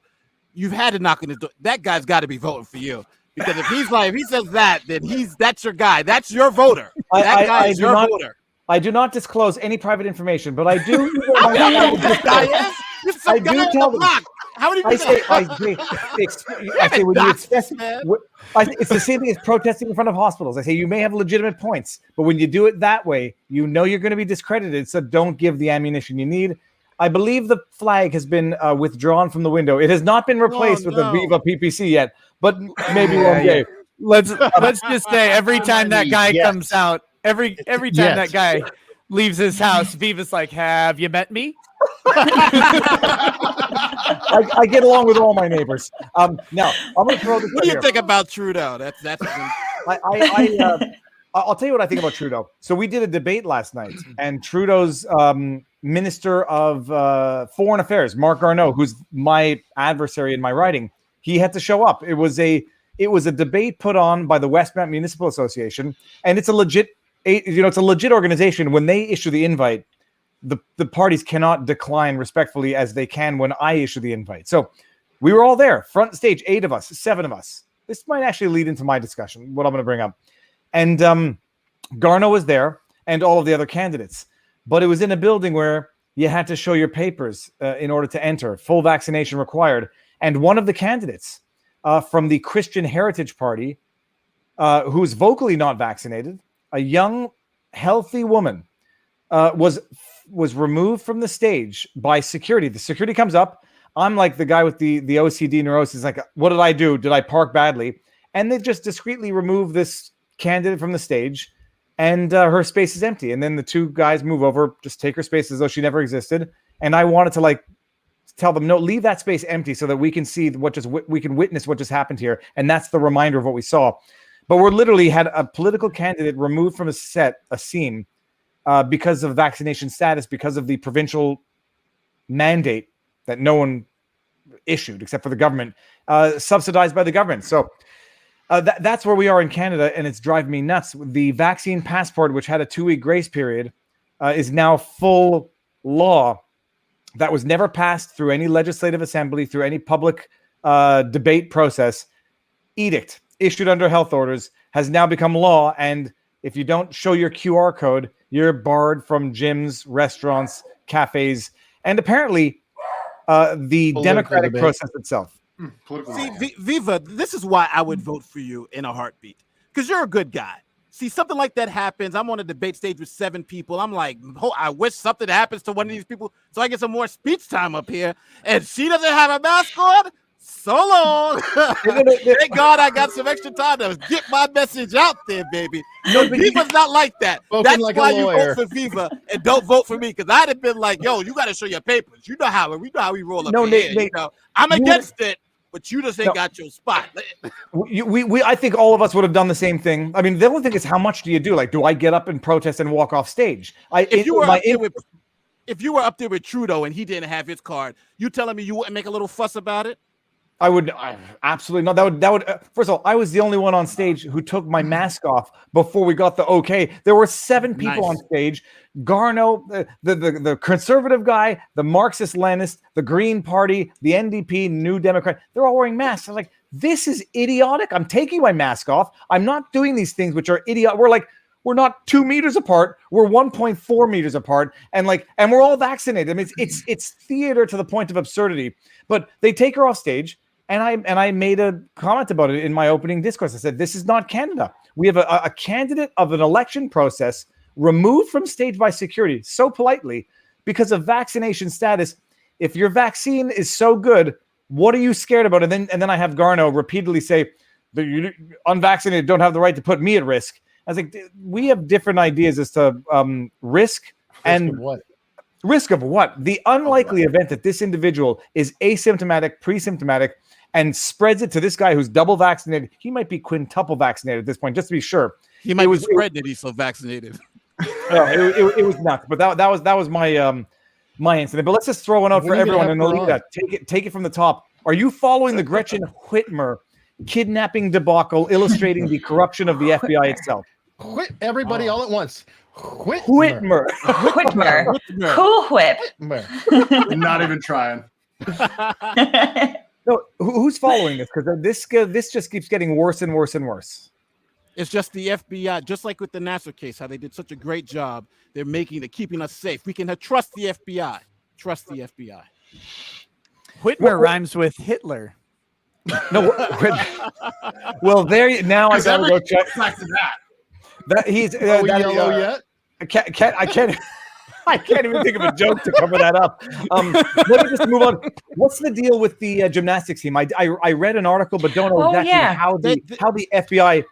you've had to knock on his door. That guy's got to be voting for you. Because if he says that, then that's your guy. That's your voter. That guy is your voter. I do not disclose any private information, but I do. I do tell them. How many people? I say when you express, it's the same thing as protesting in front of hospitals. I say you may have legitimate points, but when you do it that way, you're going to be discredited. So don't give the ammunition you need. I believe the flag has been withdrawn from the window. It has not been replaced with the Viva PPC yet, but maybe one day. Let's just say every time that guy comes out, Every time Yes. that guy leaves his house, Viva's like, "Have you met me?" I get along with all my neighbors. Now I'm going to throw this. What do you think about Trudeau? That's. I'll tell you what I think about Trudeau. So we did a debate last night, and Trudeau's Minister of Foreign Affairs, Marc Garneau, who's my adversary in my writing, he had to show up. It was a debate put on by the Westmount Municipal Association, and it's a legit organization. When they issue the invite, the parties cannot decline respectfully as they can when I issue the invite. So we were all there, front stage, 8 of us, 7 of us. This might actually lead into my discussion, what I'm going to bring up. And Garneau was there and all of the other candidates. But it was in a building where you had to show your papers in order to enter, full vaccination required. And one of the candidates from the Christian Heritage Party, who's vocally not vaccinated, a young, healthy woman, was removed from the stage by security. The security comes up. I'm like the guy with the OCD neurosis, like, what did I do? Did I park badly? And they just discreetly remove this candidate from the stage, and her space is empty. And then the 2 guys move over, just take her space as though she never existed. And I wanted to tell them, no, leave that space empty so that we can see we can witness what just happened here. And that's the reminder of what we saw. But we're literally had a political candidate removed from a scene because of vaccination status, because of the provincial mandate that no one issued except for the government, subsidized by the government. So that's where we are in Canada, and it's driving me nuts. The vaccine passport, which had a 2-week grace period, is now full law. That was never passed through any legislative assembly, through any public debate process. Edict issued under health orders has now become law, and if you don't show your QR code, you're barred from gyms, restaurants, cafes, and apparently the democratic process itself. See, Viva, this is why I would vote for you in a heartbeat, because you're a good guy. See, something like that happens. I'm on a debate stage with 7 people. I'm like, I wish something happens to one of these people so I get some more speech time up here. And she doesn't have a mask on. So long. Thank God I got some extra time to get my message out there, baby. No, Viva's not like that. That's like why you vote for Viva and don't vote for me, because I'd have been like, yo, you got to show your papers. You know how we roll up here. You know? I'm against it, but you just ain't got your spot. I think all of us would have done the same thing. I mean, the only thing is, how much do you do? Like, do I get up and protest and walk off stage? If you were up there with Trudeau and he didn't have his card, you telling me you wouldn't make a little fuss about it? I would absolutely not. That would. First of all, I was the only one on stage who took my mask off before we got the okay. There were 7 people on stage. Garneau, the conservative guy, the Marxist-Leninist, the Green Party, the NDP, New Democrat. They're all wearing masks. I was like, this is idiotic. I'm taking my mask off. I'm not doing these things which are idiotic. We're not 2 meters apart. We're 1.4 meters apart, and we're all vaccinated. I mean, it's theater to the point of absurdity. But they take her off stage. And I made a comment about it in my opening discourse. I said, this is not Canada. We have a candidate of an election process removed from stage by security so politely because of vaccination status. If your vaccine is so good, what are you scared about? And then I have Garneau repeatedly say, the unvaccinated don't have the right to put me at risk. I was like, we have different ideas as to risk and what. Risk of what? The unlikely event that this individual is asymptomatic, pre-symptomatic, and spreads it to this guy who's double vaccinated. He might be quintuple vaccinated at this point, just to be sure. He might be spread that he's so vaccinated. It was nuts, but that was my my incident. But let's just throw one out for everyone and Alita. Take it from the top. Are you following the Gretchen Whitmer kidnapping debacle, illustrating the corruption of the FBI itself? Quit everybody all at once. Whitmer. Cool whip. Not even trying. No, who's following this? Because this just keeps getting worse and worse and worse. It's just the FBI, just like with the Nassar case, how they did such a great job. They're keeping us safe. We can trust the FBI. Trust the FBI. Whitmer rhymes with Hitler. No. Well, now I gotta go check. Back to that. That he's yellow yet? I can't even think of a joke to cover that up. Let me just move on. What's the deal with the gymnastics team? I read an article, but don't know exactly how the FBI.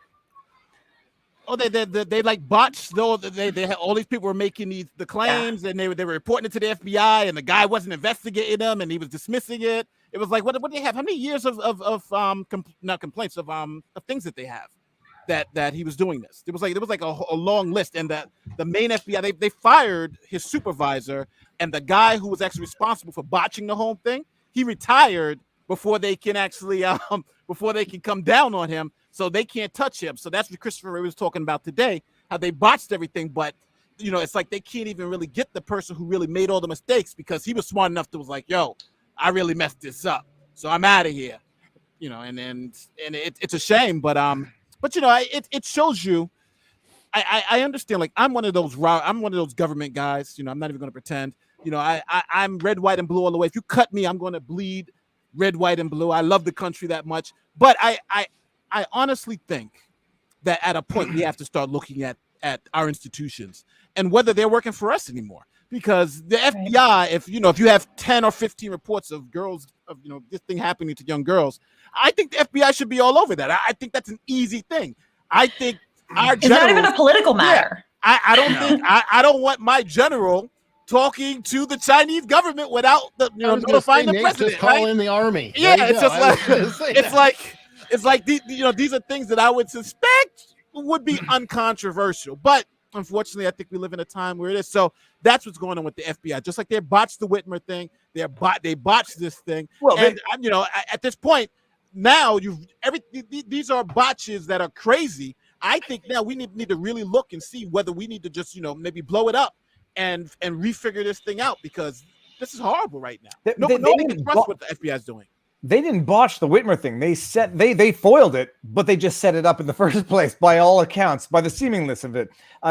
Oh, they like botched though. They had all these people were making the claims, and they were reporting it to the FBI, and the guy wasn't investigating them, and he was dismissing it. It was like, what do they have? How many years of not complaints of things that they have that he was doing this? It was like a long list, and that the main FBI they fired his supervisor, and the guy who was actually responsible for botching the whole thing, he retired before they can actually before they can come down on him. So they can't touch him. So that's what Christopher Ray was talking about today, how they botched everything. But, it's like they can't even really get the person who really made all the mistakes, because he was smart enough to was like, yo, I really messed this up, so I'm out of here. And it's a shame. But it shows you. I understand. Like, I'm one of those government guys. I'm not even going to pretend. I'm red, white, and blue all the way. If you cut me, I'm going to bleed red, white, and blue. I love the country that much. But I honestly think that at a point we have to start looking at our institutions and whether they're working for us anymore. Because the FBI, if you have 10 or 15 reports of girls of this thing happening to young girls, I think the FBI should be all over that. I think that's an easy thing. I think it's not even a political matter. Yeah, I don't think I don't want my general talking to the Chinese government without notifying the president. Just call in the army. Yeah, it's like these are things that I would suspect would be uncontroversial, but unfortunately, I think we live in a time where it is. So that's what's going on with the FBI. Just like they botched the Whitmer thing, they botched this thing. Well, and at this point, now these are botches that are crazy. I think now we need to really look and see whether we need to just maybe blow it up and refigure this thing out, because this is horrible right now. Nobody can trust what the FBI is doing. They didn't botch the Whitmer thing. They foiled it, but they just set it up in the first place, by all accounts, by the seemingness of it.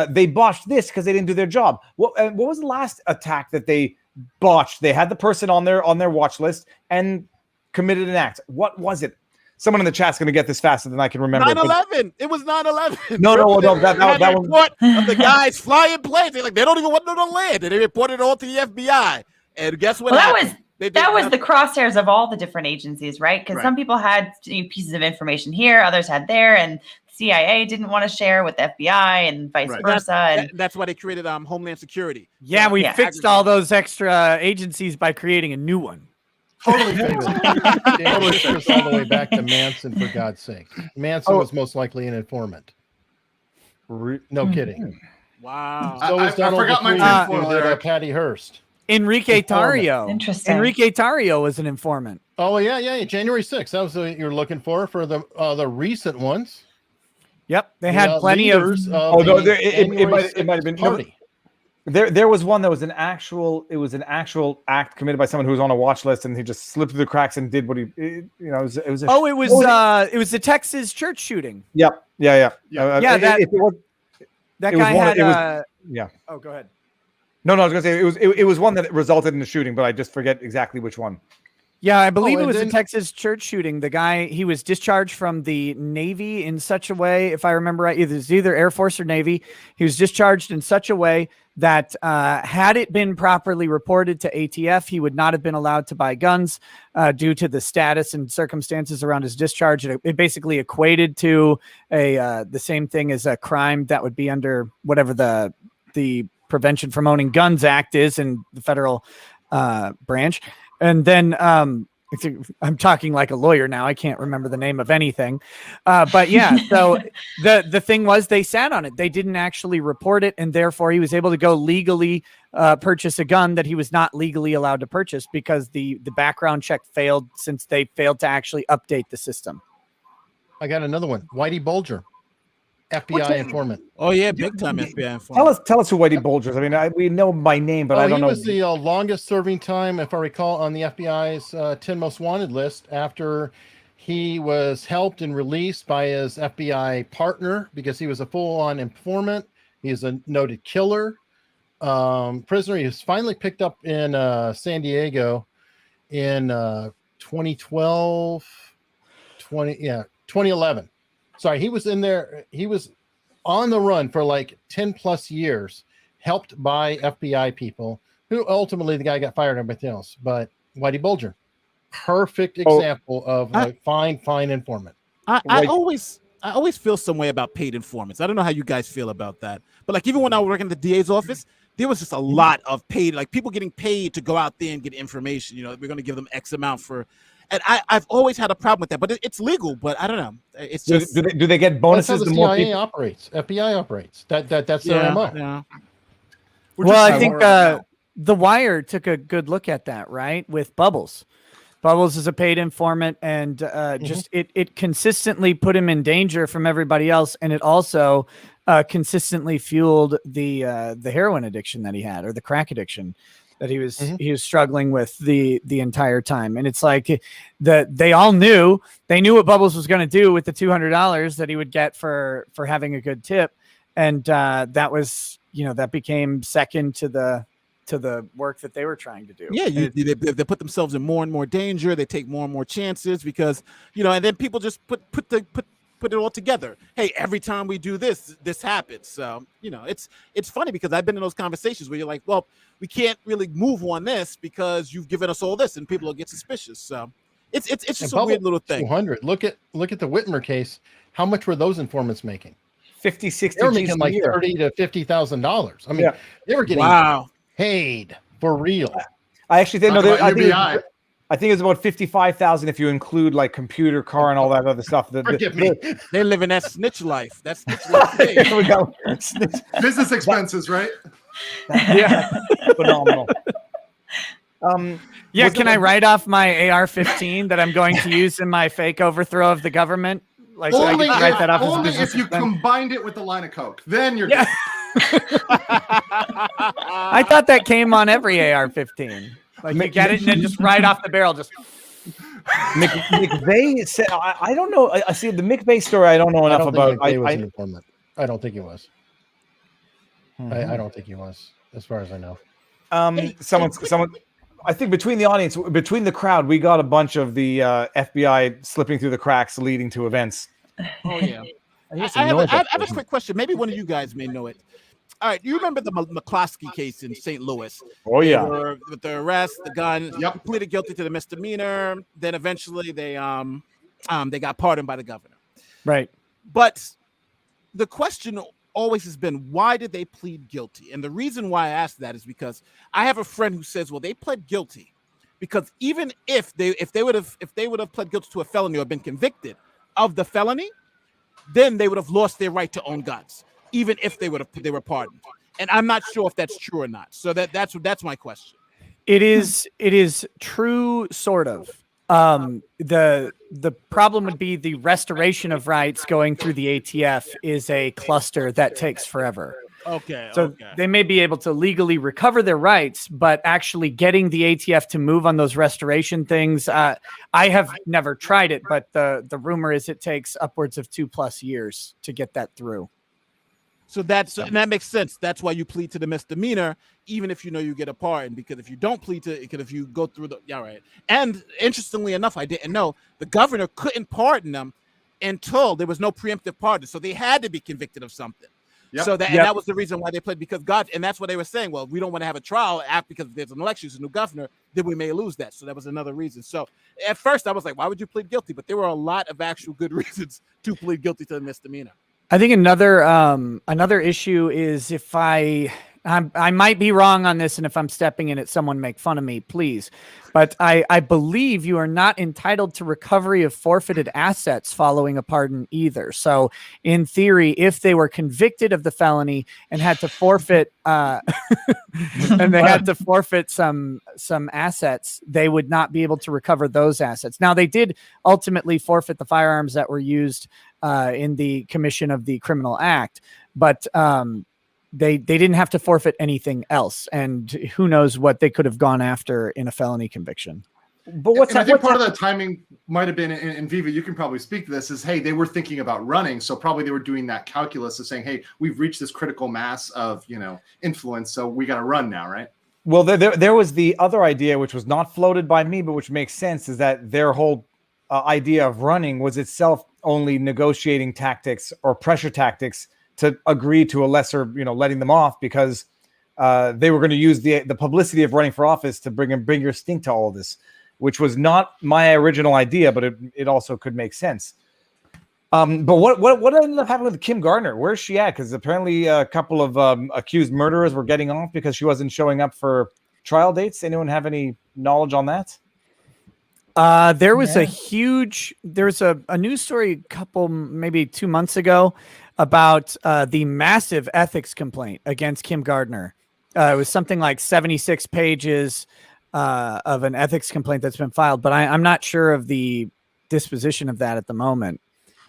They botched this because they didn't do their job. What was the last attack that they botched? They had the person on their watch list and committed an act. What was it? Someone in the chat's going to get this faster than I can remember. 9/11. It was 9/11. No. That report of the guys flying planes. They don't even want them to land, and they reported it all to the FBI. And guess what? That was the crosshairs of all the different agencies, right? Because some people had pieces of information here, others had there, and CIA didn't want to share with the FBI, and vice versa. That's why they created Homeland Security. Yeah, we fixed all those extra agencies by creating a new one. Totally fixed. Totally fixed all the way back to Manson, for God's sake. Manson was most likely an informant. No kidding. Wow. So was Donald I forgot my who did Patty Hearst. Enrique Tarrio. Interesting. Enrique Tarrio was an informant. Oh yeah. January 6th. That was what you're looking for the recent ones. Yep, they had plenty of. It might have been party. There was one that was an actual act committed by someone who was on a watch list, and he just slipped through the cracks and did what he it was the Texas church shooting. Yep. Yeah. That guy had. Yeah. Oh, go ahead. No, I was gonna say it was one that resulted in a shooting, but I just forget exactly which one. Yeah, I believe it was a Texas church shooting. The guy, he was discharged from the Navy in such a way, if I remember right, either Air Force or Navy. He was discharged in such a way that had it been properly reported to ATF, he would not have been allowed to buy guns due to the status and circumstances around his discharge. It basically equated to the same thing as a crime that would be under whatever the Prevention from Owning Guns Act is in the federal branch. And then I'm talking like a lawyer now. I can't remember the name of anything. But yeah, so the thing was they sat on it. They didn't actually report it. And therefore he was able to go legally purchase a gun that he was not legally allowed to purchase because the background check failed since they failed to actually update the system. I got another one. Whitey Bulger. FBI informant. Oh yeah, big time FBI informant. Tell us who Whitey Bulger is. I mean, we know by name, but I don't know. He was the longest serving time, if I recall, on the FBI's 10 most wanted list after he was helped and released by his FBI partner because he was a full-on informant. He is a noted killer. Prisoner. He was finally picked up in San Diego in 2011. Sorry, he was in there. He was on the run for like 10 plus years, helped by FBI people who ultimately the guy got fired and everything else. But Whitey Bulger, perfect example of a fine informant. I always I always feel some way about paid informants. I don't know how you guys feel about that, but like even when I was working at the DA's office, there was just a lot of paid, like people getting paid to go out there and get information. You know, we're going to give them X amount for, and I've always had a problem with that. But it's legal. But I don't know. It's just do they get bonuses? That's how the CIA operates. FBI operates. That's their MO. Yeah. Well, I think The Wire took a good look at that, right? With Bubbles. Bubbles is a paid informant, and just it consistently put him in danger from everybody else, and it also consistently fueled the heroin addiction that he had, or the crack addiction that he was struggling with the entire time. And it's like they all knew what Bubbles was going to do with the $200 that he would get for having a good tip, and that was, you know, that became second to the work that they were trying to do. Yeah, they put themselves in more and more danger. They take more and more chances because, you know, and then people just put it all together. Hey, every time we do this happens. So, you know, it's funny because I've been in those conversations where you're like, well, we can't really move on this because you've given us all this, and people will get suspicious. So it's just a weird little thing. 200. Look at the Whitmer case. How much were those informants making? 50, 60. They were making like $30,000 to $50,000. I mean, they were getting paid for real. I actually think I think it's about 55,000 if you include like computer, car, and all that other stuff. They're living that snitch life. That's snitch life. There we go. Business expenses, right? Yeah, phenomenal. Can I write off my AR-15 that I'm going to use in my fake overthrow of the government? Like, only I write that off only as a if you combined it with the line of coke, then you're good. I thought that came on every AR-15. Like you get it and then just right off the barrel, just. McVeigh said, I don't know. I see the McVeigh story. I don't know enough about. I don't think he was. I don't think he was, as far as I know. Someone. I think between the audience, between the crowd, we got a bunch of the FBI slipping through the cracks, leading to events. Oh yeah. I have a quick question. Maybe one of you guys may know it. All right, you remember the McCloskey case in St. Louis? Oh yeah. With the arrest, the gun, pleaded guilty to the misdemeanor. Then eventually they got pardoned by the governor. Right. But the question always has been, why did they plead guilty? And the reason why I asked that is because I have a friend who says, well, they pled guilty because even if they would have pled guilty to a felony or been convicted of the felony, then they would have lost their right to own guns, even if they were pardoned. And I'm not sure if that's true or not. So that's my question. It is true, sort of. The problem would be the restoration of rights going through the ATF is a cluster that takes forever. Okay. So they may be able to legally recover their rights, but actually getting the ATF to move on those restoration things, I have never tried it, but the rumor is it takes upwards of 2+ years to get that through. So and that makes sense. That's why you plead to the misdemeanor, even if you know you get a pardon, because if you don't plead to it, because if you go through right. And interestingly enough, I didn't know the governor couldn't pardon them until there was no preemptive pardon. So they had to be convicted of something. Yep. So and that was the reason why they pled, because and that's what they were saying. Well, we don't want to have a trial because there's an election, there's a new governor, then we may lose that. So that was another reason. So at first I was like, why would you plead guilty? But there were a lot of actual good reasons to plead guilty to the misdemeanor. I think another issue is if I might be wrong on this, and if I'm stepping in it, someone make fun of me, please. But I believe you are not entitled to recovery of forfeited assets following a pardon either. So in theory, if they were convicted of the felony and had to forfeit some assets, they would not be able to recover those assets. Now, they did ultimately forfeit the firearms that were used in the commission of the criminal act, but they didn't have to forfeit anything else, and who knows what they could have gone after in a felony conviction. But I think part of the timing might have been, and Viva, you can probably speak to this, is, hey, they were thinking about running, so probably they were doing that calculus of saying, hey, we've reached this critical mass of, influence, so we got to run now, right? Well, there was the other idea, which was not floated by me, but which makes sense, is that their whole idea of running was itself only negotiating tactics or pressure tactics to agree to a lesser, letting them off, because they were going to use the publicity of running for office to bring your stink to all of this, which was not my original idea, but it also could make sense. But what ended up happening with Kim Gardner? Where's she at? Because apparently a couple of accused murderers were getting off because she wasn't showing up for trial dates. Anyone have any knowledge on that? There was a news story maybe 2 months ago about the massive ethics complaint against Kim Gardner. It was something like 76 pages of an ethics complaint that's been filed, but I'm not sure of the disposition of that at the moment.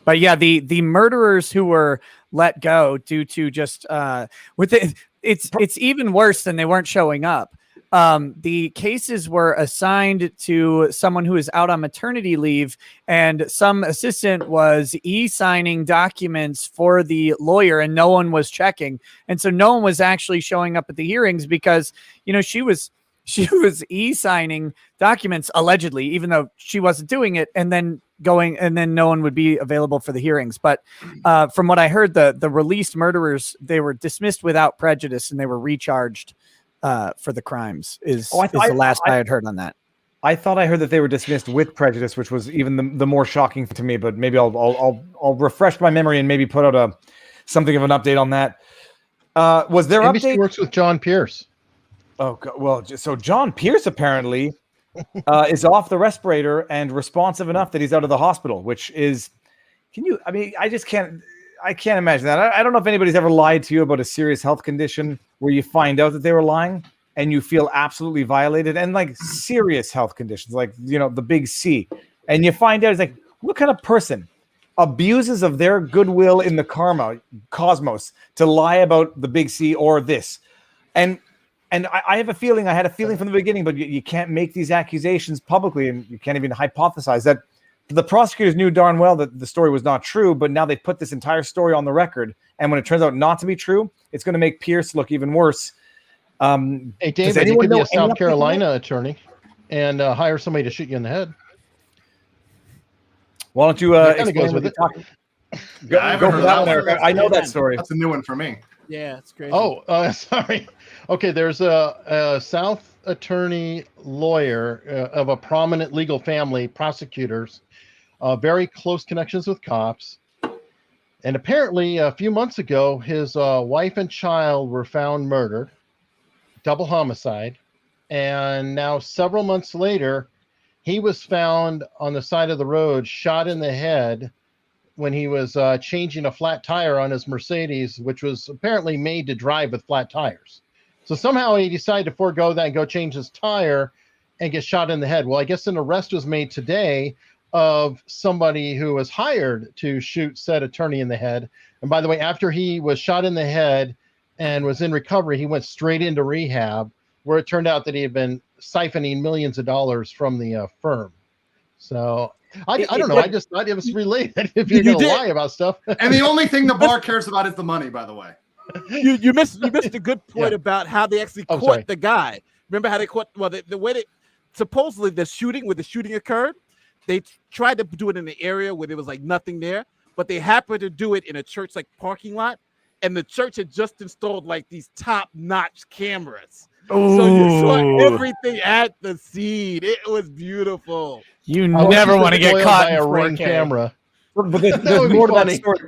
But yeah, the murderers who were let go due to just it's even worse than they weren't showing up. The cases were assigned to someone who is out on maternity leave, and some assistant was e-signing documents for the lawyer, and no one was checking. And so no one was actually showing up at the hearings because, she was e-signing documents allegedly, even though she wasn't doing it, and then no one would be available for the hearings. But from what I heard, the released murderers, they were dismissed without prejudice and they were recharged for the crimes is the last I had heard on that. I thought I heard that they were dismissed with prejudice, which was even the more shocking to me, but maybe I'll refresh my memory and maybe put out something of an update on that. Was there maybe update? She works with John Pierce. Oh, well, so John Pierce apparently is off the respirator and responsive enough that he's out of the hospital, which is, I can't imagine that. I don't know if anybody's ever lied to you about a serious health condition where you find out that they were lying and you feel absolutely violated, and like serious health conditions, like, the big C, and you find out it's like, what kind of person abuses of their goodwill in the cosmos to lie about the big C or this? And I have a feeling, I had a feeling from the beginning, but you can't make these accusations publicly, and you can't even hypothesize that the prosecutors knew darn well that the story was not true, but now they put this entire story on the record. And when it turns out not to be true, it's going to make Pierce look even worse. Hey, David, you could be a South Carolina attorney and hire somebody to shoot you in the head. Why don't you explain what you're talking? I haven't heard that one. I know that story. That's a new one for me. Yeah, it's crazy. Oh, sorry. Okay, there's a South attorney lawyer of a prominent legal family, prosecutors, very close connections with cops. And apparently a few months ago, his wife and child were found murdered, double homicide. And now several months later, he was found on the side of the road, shot in the head when he was changing a flat tire on his Mercedes, which was apparently made to drive with flat tires. So somehow he decided to forego that and go change his tire and get shot in the head. Well, I guess an arrest was made today of somebody who was hired to shoot said attorney in the head. And by the way, after he was shot in the head and was in recovery, he went straight into rehab, where it turned out that he had been siphoning millions of dollars from the firm. So I don't know. I just thought it was related if you're going to lie about stuff. And the only thing the bar cares about is the money, by the way. You missed a good point about how they actually caught the guy. Remember how they caught? Well, the way they supposedly the shooting occurred, they tried to do it in the area where there was like nothing there, but they happened to do it in a church like parking lot, and the church had just installed like these top-notch cameras. Ooh. So you saw everything at the scene. It was beautiful. You never want to get caught by a Ring camera. But there's more to that story.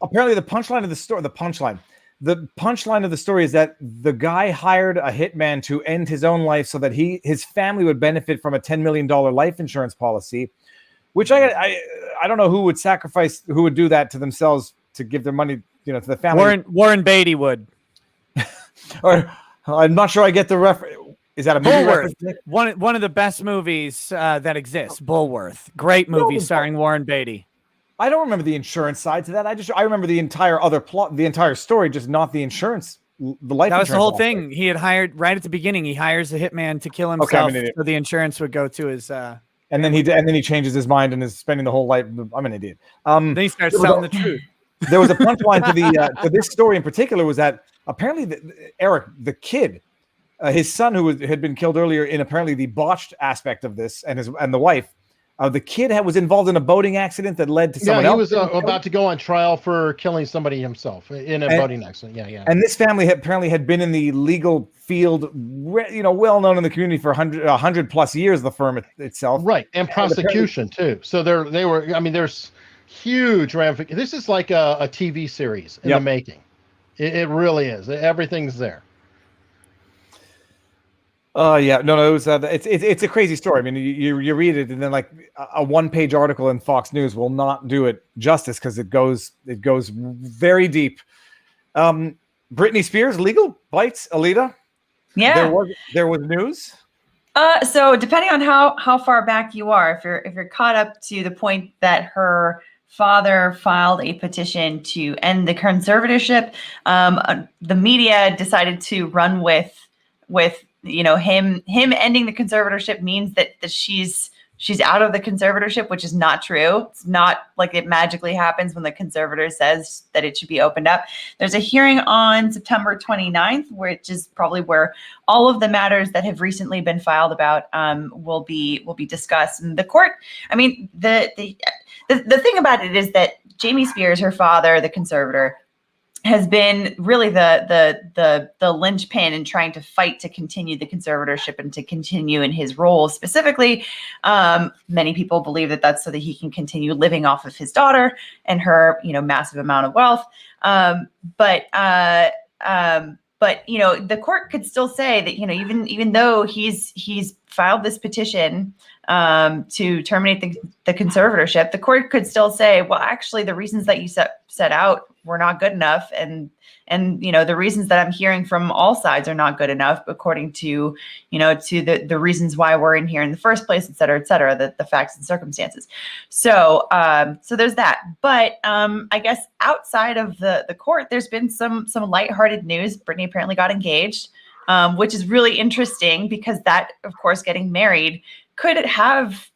Apparently, the punchline of the story, the punchline of the story is that the guy hired a hitman to end his own life so that his family would benefit from a $10 million life insurance policy, which I don't know who would do that to themselves to give their money, to the family. Warren Beatty would. Or I'm not sure I get the reference. Is that a movie reference? One of the best movies that exists, Bullworth. Great movie starring Warren Beatty. I don't remember the insurance side to that. I remember the entire other plot, the entire story, just not the insurance, the life. That was the whole aspect. thing. He had hired right at the beginning. He hires a hitman to kill himself, so the insurance would go to his. And then he changes his mind and is spending the whole life. I'm an idiot. Then he starts telling the truth. There was a punchline to this story in particular was that apparently Eric, the kid, his son who had been killed earlier in apparently the botched aspect of this, and the wife. The kid was involved in a boating accident that led to someone else. Yeah, he was about to go on trial for killing somebody himself in a boating accident. Yeah. And this family apparently had been in the legal field, well known in the community for 100 plus years. The firm itself, right, and prosecution too. So they were. I mean, there's huge ramifications. This is like a TV series in the making. It really is. Everything's there. Yeah, no, it was. It's a crazy story. I mean, you read it, and then like a 1-page article in Fox News will not do it justice because it goes very deep. Britney Spears legal Bytes, Alita. Yeah, there was news. So depending on how far back you are, if you're caught up to the point that her father filed a petition to end the conservatorship, the media decided to run with him ending the conservatorship means that she's out of the conservatorship, which is not true. It's not like it magically happens when the conservator says that it should be opened up. There's a hearing on September 29th, which is probably where all of the matters that have recently been filed about will be discussed. And the court, I mean, the thing about it is that Jamie Spears, her father, the conservator, has been really the linchpin in trying to fight to continue the conservatorship and to continue in his role specifically. Many people believe that that's so that he can continue living off of his daughter and her, massive amount of wealth. But the court could still say that, even though he's filed this petition to terminate the conservatorship, the court could still say, well, actually, the reasons that you set out were not good enough, and the reasons that I'm hearing from all sides are not good enough, according to the reasons why we're in here in the first place, et cetera, the facts and circumstances. So there's that. But I guess outside of the court, there's been some lighthearted news. Britney apparently got engaged, which is really interesting because that, of course, getting married could have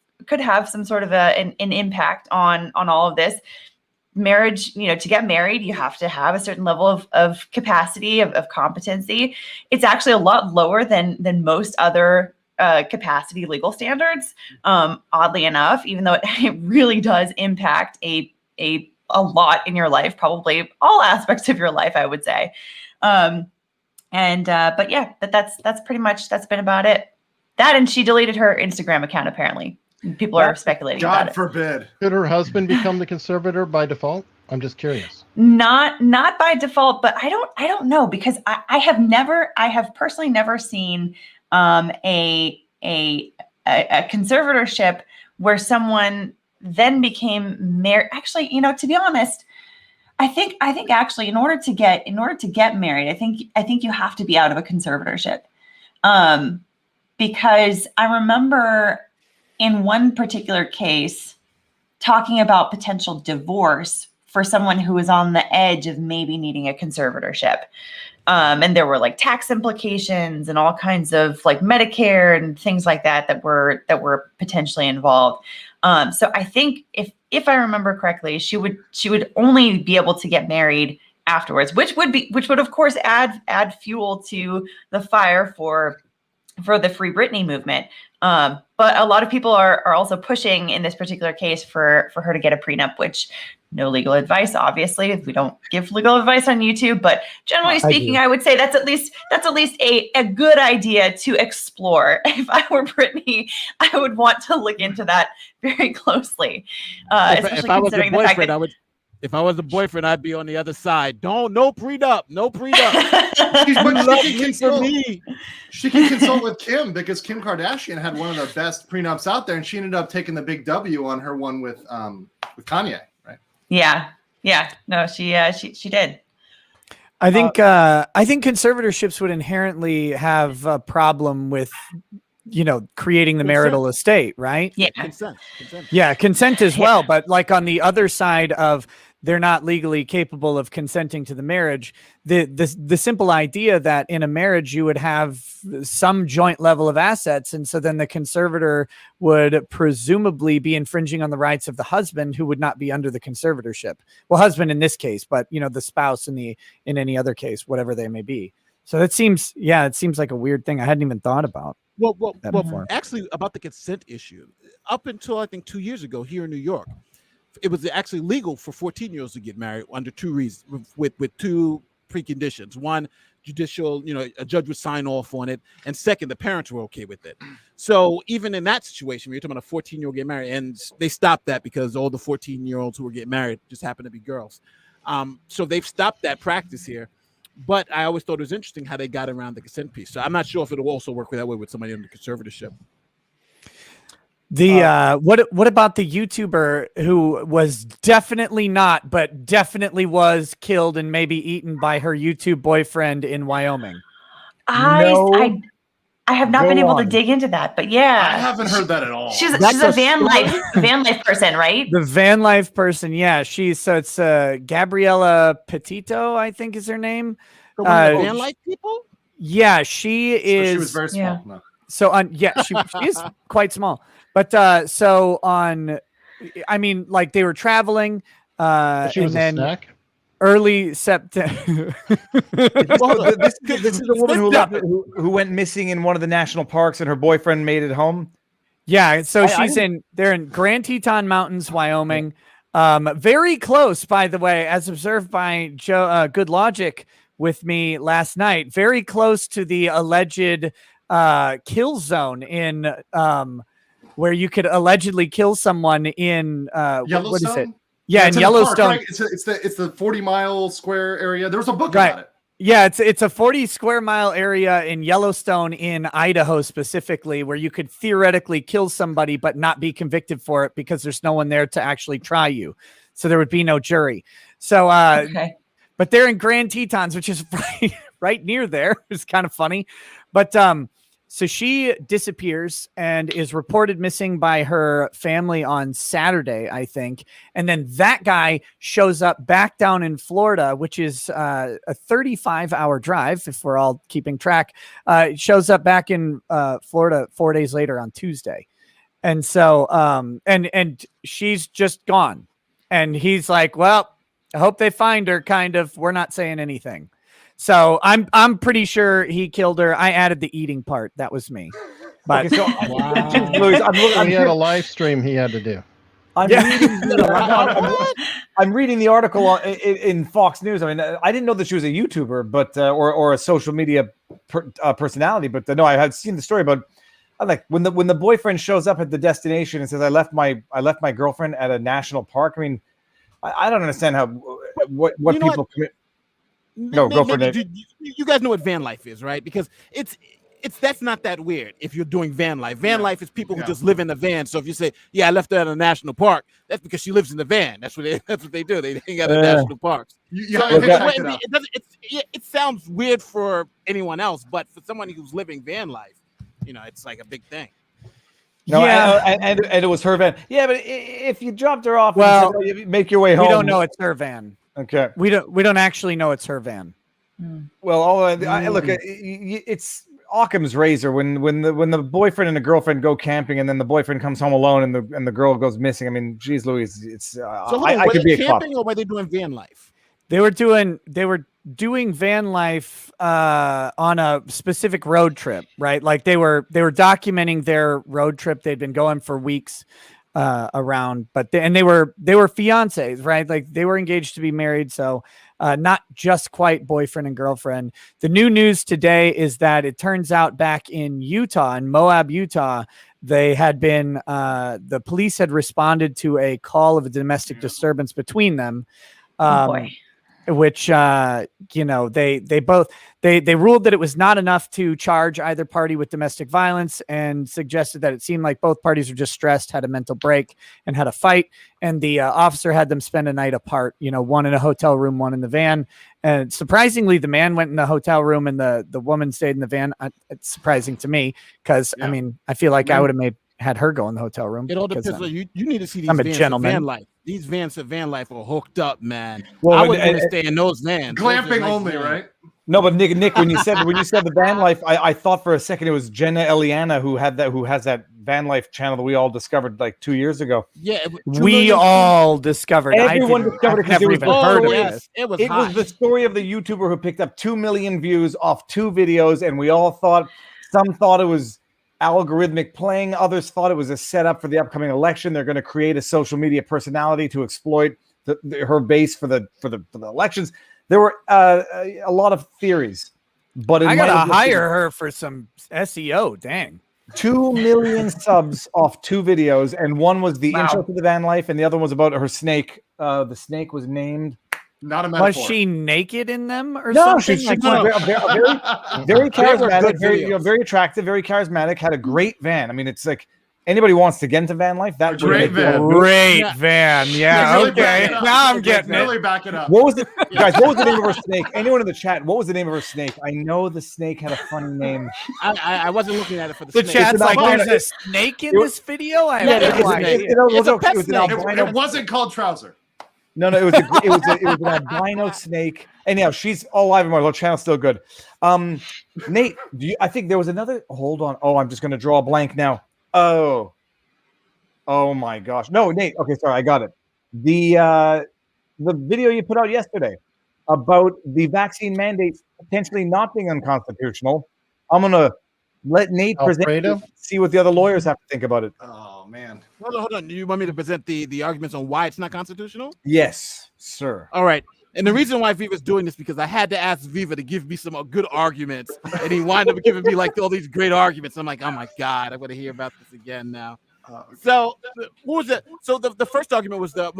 some sort of an impact on all of this. Marriage, to get married, you have to have a certain level of capacity, of competency. It's actually a lot lower than most other capacity legal standards. Oddly enough, even though it really does impact a lot in your life, probably all aspects of your life, I would say. But yeah, that's pretty much, that's been about it. That, and she deleted her Instagram account, apparently. People are speculating about it. God forbid. Could her husband become the conservator by default? I'm just curious. Not by default, but I don't know, because I have personally never seen a conservatorship where someone then became married. Actually, to be honest, I think actually in order to get married, I think you have to be out of a conservatorship. Because I remember in one particular case talking about potential divorce for someone who was on the edge of maybe needing a conservatorship. And there were like tax implications and all kinds of like Medicare and things like that were potentially involved. So I think if I remember correctly, she would only be able to get married afterwards, which would of course add fuel to the fire for the Free Britney movement. But a lot of people are also pushing in this particular case for her to get a prenup, which no legal advice, obviously. We don't give legal advice on YouTube, but generally speaking, I would say that's at least a good idea to explore. If I were Britney, I would want to look into that very closely. If I was a boyfriend, if I was a boyfriend, I'd be on the other side. No prenup, no prenup. She can consult with Kim, because Kim Kardashian had one of the best prenups out there, and she ended up taking the big W on her one with Kanye, right? Yeah. No, she did. I think conservatorships would inherently have a problem with creating the marital estate, right? Yeah. Consent. Yeah, consent as well. But like on the other side of they're not legally capable of consenting to the marriage, the simple idea that in a marriage you would have some joint level of assets, and so then the conservator would presumably be infringing on the rights of the husband, who would not be under the conservatorship. Well, husband in this case, but the spouse in any other case, whatever they may be. So it seems like a weird thing I hadn't even thought about. Well, actually, about the consent issue, up until I think 2 years ago here in New York, it was actually legal for 14-year-olds to get married under two reasons, with two preconditions. One, judicial, a judge would sign off on it. And second, the parents were okay with it. So even in that situation, you're talking about a 14-year-old getting married, and they stopped that because all the 14-year-olds who were getting married just happened to be girls. So they've stopped that practice here. But I always thought it was interesting how they got around the consent piece. So I'm not sure if it'll also work that way with somebody under conservatorship. What about the YouTuber who was definitely not, but definitely was killed and maybe eaten by her YouTube boyfriend in Wyoming? I have not been able to dig into that, but yeah, I haven't heard that at all. She's a van life person, right? The van life person, yeah. It's Gabriella Petito, I think is her name. The van life people? Yeah, she is. So she was very small. Yeah. No. So she is quite small. But they were traveling, She was and then a snack. early September. This is a woman who went missing in one of the national parks, and her boyfriend made it home. Yeah, so they're in Grand Teton Mountains, Wyoming. Very close, by the way, as observed by Joe Good Logic with me last night. Very close to the alleged kill zone in where you could allegedly kill someone in Yellowstone? What is it? Yeah, in Yellowstone. Park, right? It's the 40-mile square area. There was a book about it. Yeah, it's a 40 square mile area in Yellowstone in Idaho specifically, where you could theoretically kill somebody but not be convicted for it because there's no one there to actually try you. So there would be no jury. So but they're in Grand Tetons, which is right near there. It's kind of funny. But so she disappears and is reported missing by her family on Saturday, I think. And then that guy shows up back down in Florida, which is a 35-hour drive, if we're all keeping track. Shows up back in Florida 4 days later on Tuesday. And so and she's just gone. And he's like, well, I hope they find her, kind of. We're not saying anything. So I'm pretty sure he killed her. I added the eating part. That was me. But He had a live stream he had to do. I'm reading the article in Fox News. I mean, I didn't know that she was a YouTuber, but or a social media personality. But no, I had seen the story about. When the boyfriend shows up at the destination and says, "I left my girlfriend at a national park." I mean, I don't understand what people commit. No, go for it. You guys know what van life is, right? Because that's not that weird if you're doing van life. Van life is people who just live in the van. So if you say, "Yeah, I left her at a national park," that's because she lives in the van. That's what they do. They hang out at national parks. It sounds weird for anyone else, but for someone who's living van life, it's like a big thing. No, and it was her van. Yeah, but if you dropped her off, and said, you make your way home. We don't know it's her van. Okay, we don't actually know it's her van. Well, look, it's Occam's razor when the boyfriend and the girlfriend go camping, and then the boyfriend comes home alone, and the girl goes missing. I mean, geez, Louise, it's I could be camping, or were they doing van life? They were doing van life on a specific road trip, right? Like they were documenting their road trip. They'd been going for weeks around, but they were fiancés, right? Like they were engaged to be married. So not just quite boyfriend and girlfriend. The new news today is that it turns out back in Utah, in Moab, Utah, they had been the police had responded to a call of a domestic disturbance between them. Which they ruled that it was not enough to charge either party with domestic violence, and suggested that it seemed like both parties were just stressed, had a mental break, and had a fight. And the officer had them spend a night apart, one in a hotel room, one in the van. And surprisingly, the man went in the hotel room and the woman stayed in the van. It's surprising to me because I mean, I feel like I would have had her go in the hotel room. It all depends. You need to see these I'm a vans gentleman. of van life. These vans of van life are hooked up, man. Well, I would want to stay in those vans. Glamping only, right? No, but Nick, when you said the van life, I thought for a second it was Jenna Eliana who has that van life channel that we all discovered like 2 years ago. Yeah, we all discovered. Everyone discovered it because never even heard of it. It was the story of the YouTuber who picked up 2 million views off 2 videos, and we all thought some thought it was algorithmic playing, others thought it was a setup for the upcoming election. They're going to create a social media personality to exploit her base for the elections. There were a lot of theories, but I gotta hire her for some SEO. Dang. 2 million subs off 2 videos, and one was the Wow. intro to the van life, and the other was about her snake. The snake was named. Not a metaphor. Was she naked in them or No, something? she's Like, very They were very charismatic, good very, videos. very attractive, very charismatic. Had a great van. I mean, it's like anybody wants to get into van life. That Great van. Great Yeah. van. Yeah. Millie, back Okay. it up. Now I'm getting it. Millie, back it up. What was it, guys? What was the name of her snake? Anyone in the chat? What was the name of her snake? I know the snake had a funny name. I wasn't looking at it for the The snake. chat's like, albino- there's a snake in this video. I Yeah, have it's no a idea. snake. It was It's a an pet snake. albino. It wasn't called Trouser. No, it was an albino snake. Anyhow, she's all live and more. Her channel's still good. Nate, I think there was another. Hold on. Oh, I'm just going to draw a blank now. Oh my gosh. No, Nate. Okay, sorry, I got it. The video you put out yesterday about the vaccine mandates potentially not being unconstitutional. I'm gonna let Nate present Alfredo? it, see what the other lawyers have to think about it. Oh man. Hold on. You want me to present the arguments on why it's not constitutional? Yes, sir. All right. And the reason why Viva's doing this because I had to ask Viva to give me some good arguments, and he wound up giving me like all these great arguments. I'm like, oh my god, I'm gonna hear about this again now. So what was it? So the first argument was the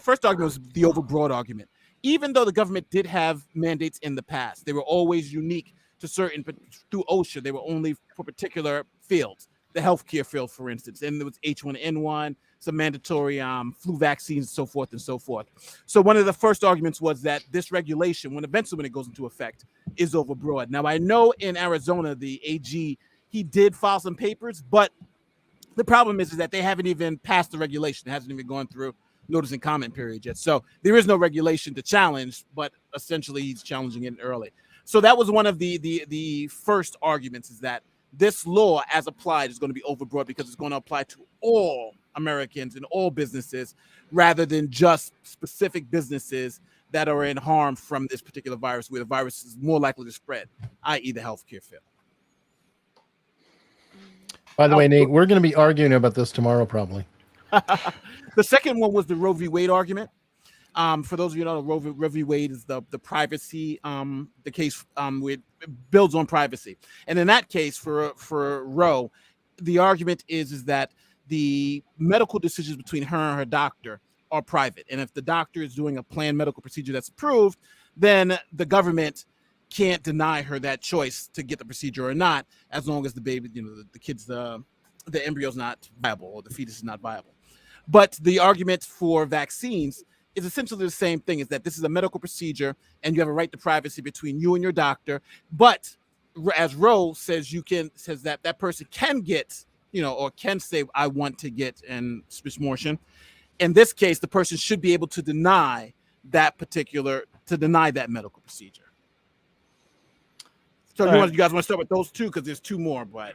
first argument was the overbroad argument. Even though the government did have mandates in the past, they were always unique to certain, but through OSHA, they were only for particular fields. The healthcare field, for instance, and there was H1N1, some mandatory flu vaccines, so forth and so forth. So one of the first arguments was that this regulation, when it goes into effect, is overbroad. Now I know in Arizona, the AG, he did file some papers, but the problem is that they haven't even passed the regulation. It hasn't even gone through notice and comment period yet. So there is no regulation to challenge, but essentially he's challenging it early. So that was one of the first arguments, is that this law as applied is going to be overbroad because it's going to apply to all Americans and all businesses rather than just specific businesses that are in harm from this particular virus, where the virus is more likely to spread, i.e. the healthcare field. By the way, Nate, we're going to be arguing about this tomorrow, probably. The second one was the Roe v. Wade argument. For those of you who know, Roe v. Wade is the privacy, the case where it builds on privacy. And in that case, for Roe, the argument is that the medical decisions between her and her doctor are private. And if the doctor is doing a planned medical procedure that's approved, then the government can't deny her that choice to get the procedure or not, as long as the baby, the kid's, the embryo's not viable or the fetus is not viable. But the argument for vaccines is essentially the same thing, is that this is a medical procedure and you have a right to privacy between you and your doctor. But as Roe says, says that person can get, or can say, I want to get an abortion. In this case, the person should be able to deny that medical procedure. So you guys want to start with those two, because there's two more, but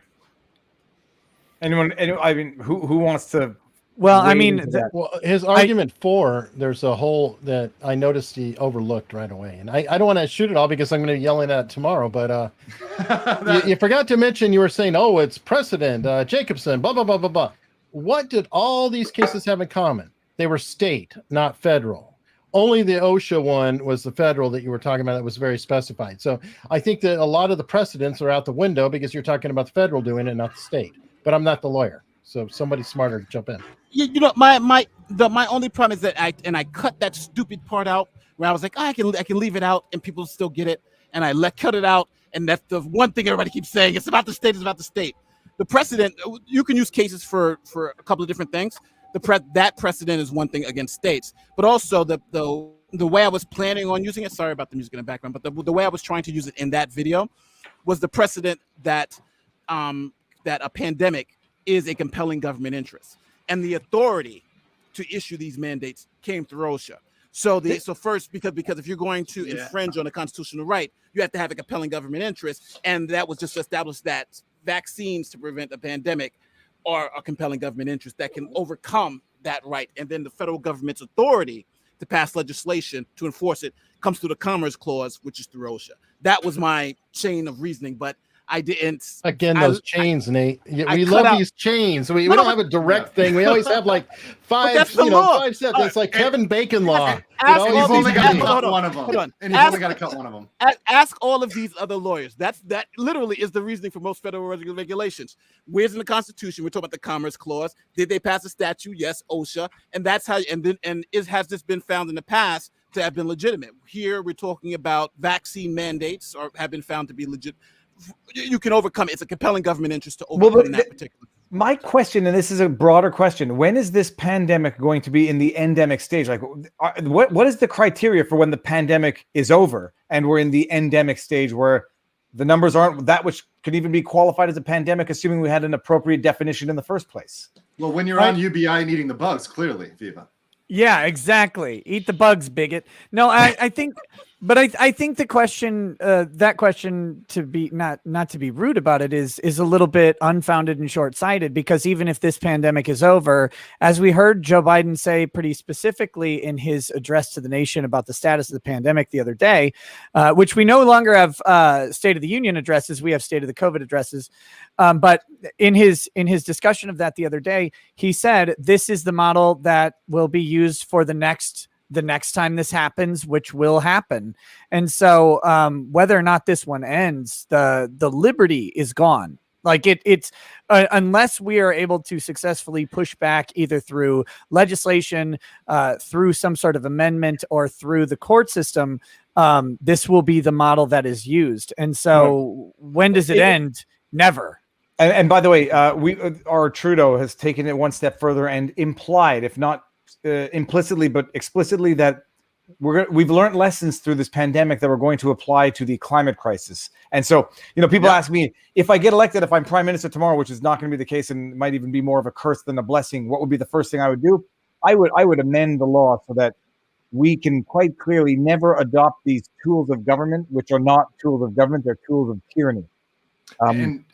Anyone? I mean, who wants to? Well, I wade mean, into that? Well, his argument there's a whole that I noticed he overlooked right away. And I don't want to shoot it all because I'm going to be yelling at it tomorrow. But you forgot to mention, you were saying, oh, it's precedent, Jacobson, blah, blah, blah, blah, blah. What did all these cases have in common? They were state, not federal. Only the OSHA one was the federal that you were talking about that was very specified. So I think that a lot of the precedents are out the window because you're talking about the federal doing it, not the state. But I'm not the lawyer. So somebody smarter jump in. My only problem is that I cut that stupid part out where I was like, I can leave it out and people still get it, and I cut it out, and that's the one thing everybody keeps saying. It's about the state. It's about the state. The precedent, you can use cases for a couple of different things. That precedent is one thing against states, but also the way I was planning on using it. Sorry about the music in the background, but the way I was trying to use it in that video was the precedent that a pandemic is a compelling government interest, and the authority to issue these mandates came through OSHA. So first, because if you're going to infringe on a constitutional right, you have to have a compelling government interest, and that was just to establish that vaccines to prevent a pandemic are a compelling government interest that can overcome that right. And then the federal government's authority to pass legislation to enforce it comes through the Commerce Clause, which is through OSHA. That was my chain of reasoning, but I didn't. Again, those chains, Nate. I We cut love out- these chains. We don't have a direct thing. We always have like five, that's the law. 5 steps. It's like Kevin Bacon law. It ask always You've all seems only these to got to be. people- cut hold on, one of them. hold on. And you've Ask- only got to cut one of them. Ask all of these other lawyers. That literally is the reasoning for most federal regulations. Where's in the Constitution? We're talking about the Commerce Clause. Did they pass a statute? Yes, OSHA. And that's how. Has this been found in the past to have been legitimate? Here we're talking about vaccine mandates or have been found to be legit. You can overcome it. It's a compelling government interest to overcome that particular. My question, and this is a broader question: when is this pandemic going to be in the endemic stage? Like, what is the criteria for when the pandemic is over and we're in the endemic stage, where the numbers aren't that which could even be qualified as a pandemic, assuming we had an appropriate definition in the first place? Well, when you're on UBI and eating the bugs, clearly, Viva. Yeah, exactly. Eat the bugs, bigot. No, I think, but I think the question, that question, to be not to be rude about it, is a little bit unfounded and short-sighted, because even if this pandemic is over, as we heard Joe Biden say pretty specifically in his address to the nation about the status of the pandemic the other day, which we no longer have State of the Union addresses, we have State of the COVID addresses. But in his discussion of that the other day, he said this is the model that will be used for the next time this happens, which will happen. And so whether or not this one ends, the liberty is gone. Like it's unless we are able to successfully push back either through legislation, through some sort of amendment, or through the court system, this will be the model that is used. And so when does it end? Never. And by the way, our Trudeau has taken it one step further and implied, if not implicitly but explicitly, that we've learned lessons through this pandemic that we're going to apply to the climate crisis. And so, people ask me, if I get elected, if I'm prime minister tomorrow, which is not going to be the case and might even be more of a curse than a blessing, what would be the first thing I would do? I would amend the law so that we can quite clearly never adopt these tools of government, which are not tools of government, they're tools of tyranny. And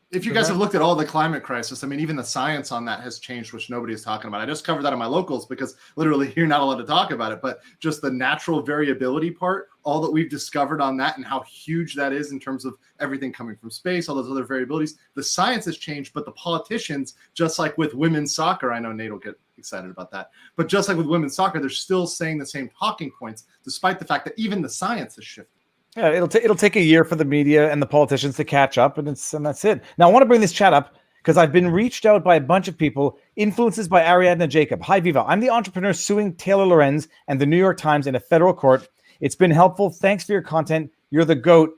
if you guys have looked at all the climate crisis, I mean, even the science on that has changed, which nobody is talking about. I just covered that on my locals because literally you're not allowed to talk about it, but just the natural variability part, all that we've discovered on that and how huge that is in terms of everything coming from space, all those other variabilities. The science has changed, but the politicians, just like with women's soccer, I know Nate will get excited about that, but just like with women's soccer, they're still saying the same talking points, despite the fact that even the science has shifted. Yeah, it'll take a year for the media and the politicians to catch up, and that's it. Now I want to bring this chat up because I've been reached out by a bunch of people, influences by Ariadna Jacob. Hi Viva, I'm the entrepreneur suing Taylor Lorenz and the New York Times in a federal court. It's been helpful. Thanks for your content. You're the GOAT.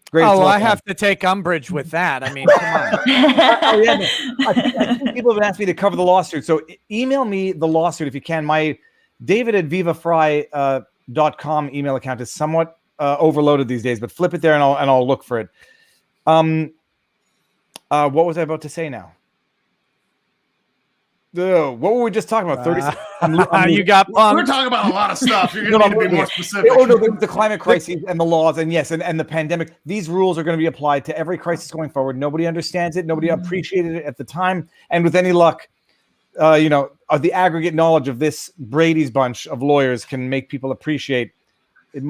Great. Oh, well, I have to take umbrage with that. I mean, come on. Ariadna, I think people have asked me to cover the lawsuit, so email me the lawsuit if you can. My David@vivafry.com email account is somewhat overloaded these days, but flip it there and I'll look for it. What was I about to say now? What were we just talking about? 30 you got punked. We're talking about a lot of stuff. You're going to be more specific. Oh, no, the climate crisis and the laws, and yes, and the pandemic. These rules are going to be applied to every crisis going forward. Nobody understands it. Nobody appreciated it at the time. And with any luck, the aggregate knowledge of this Brady's bunch of lawyers can make people appreciate it.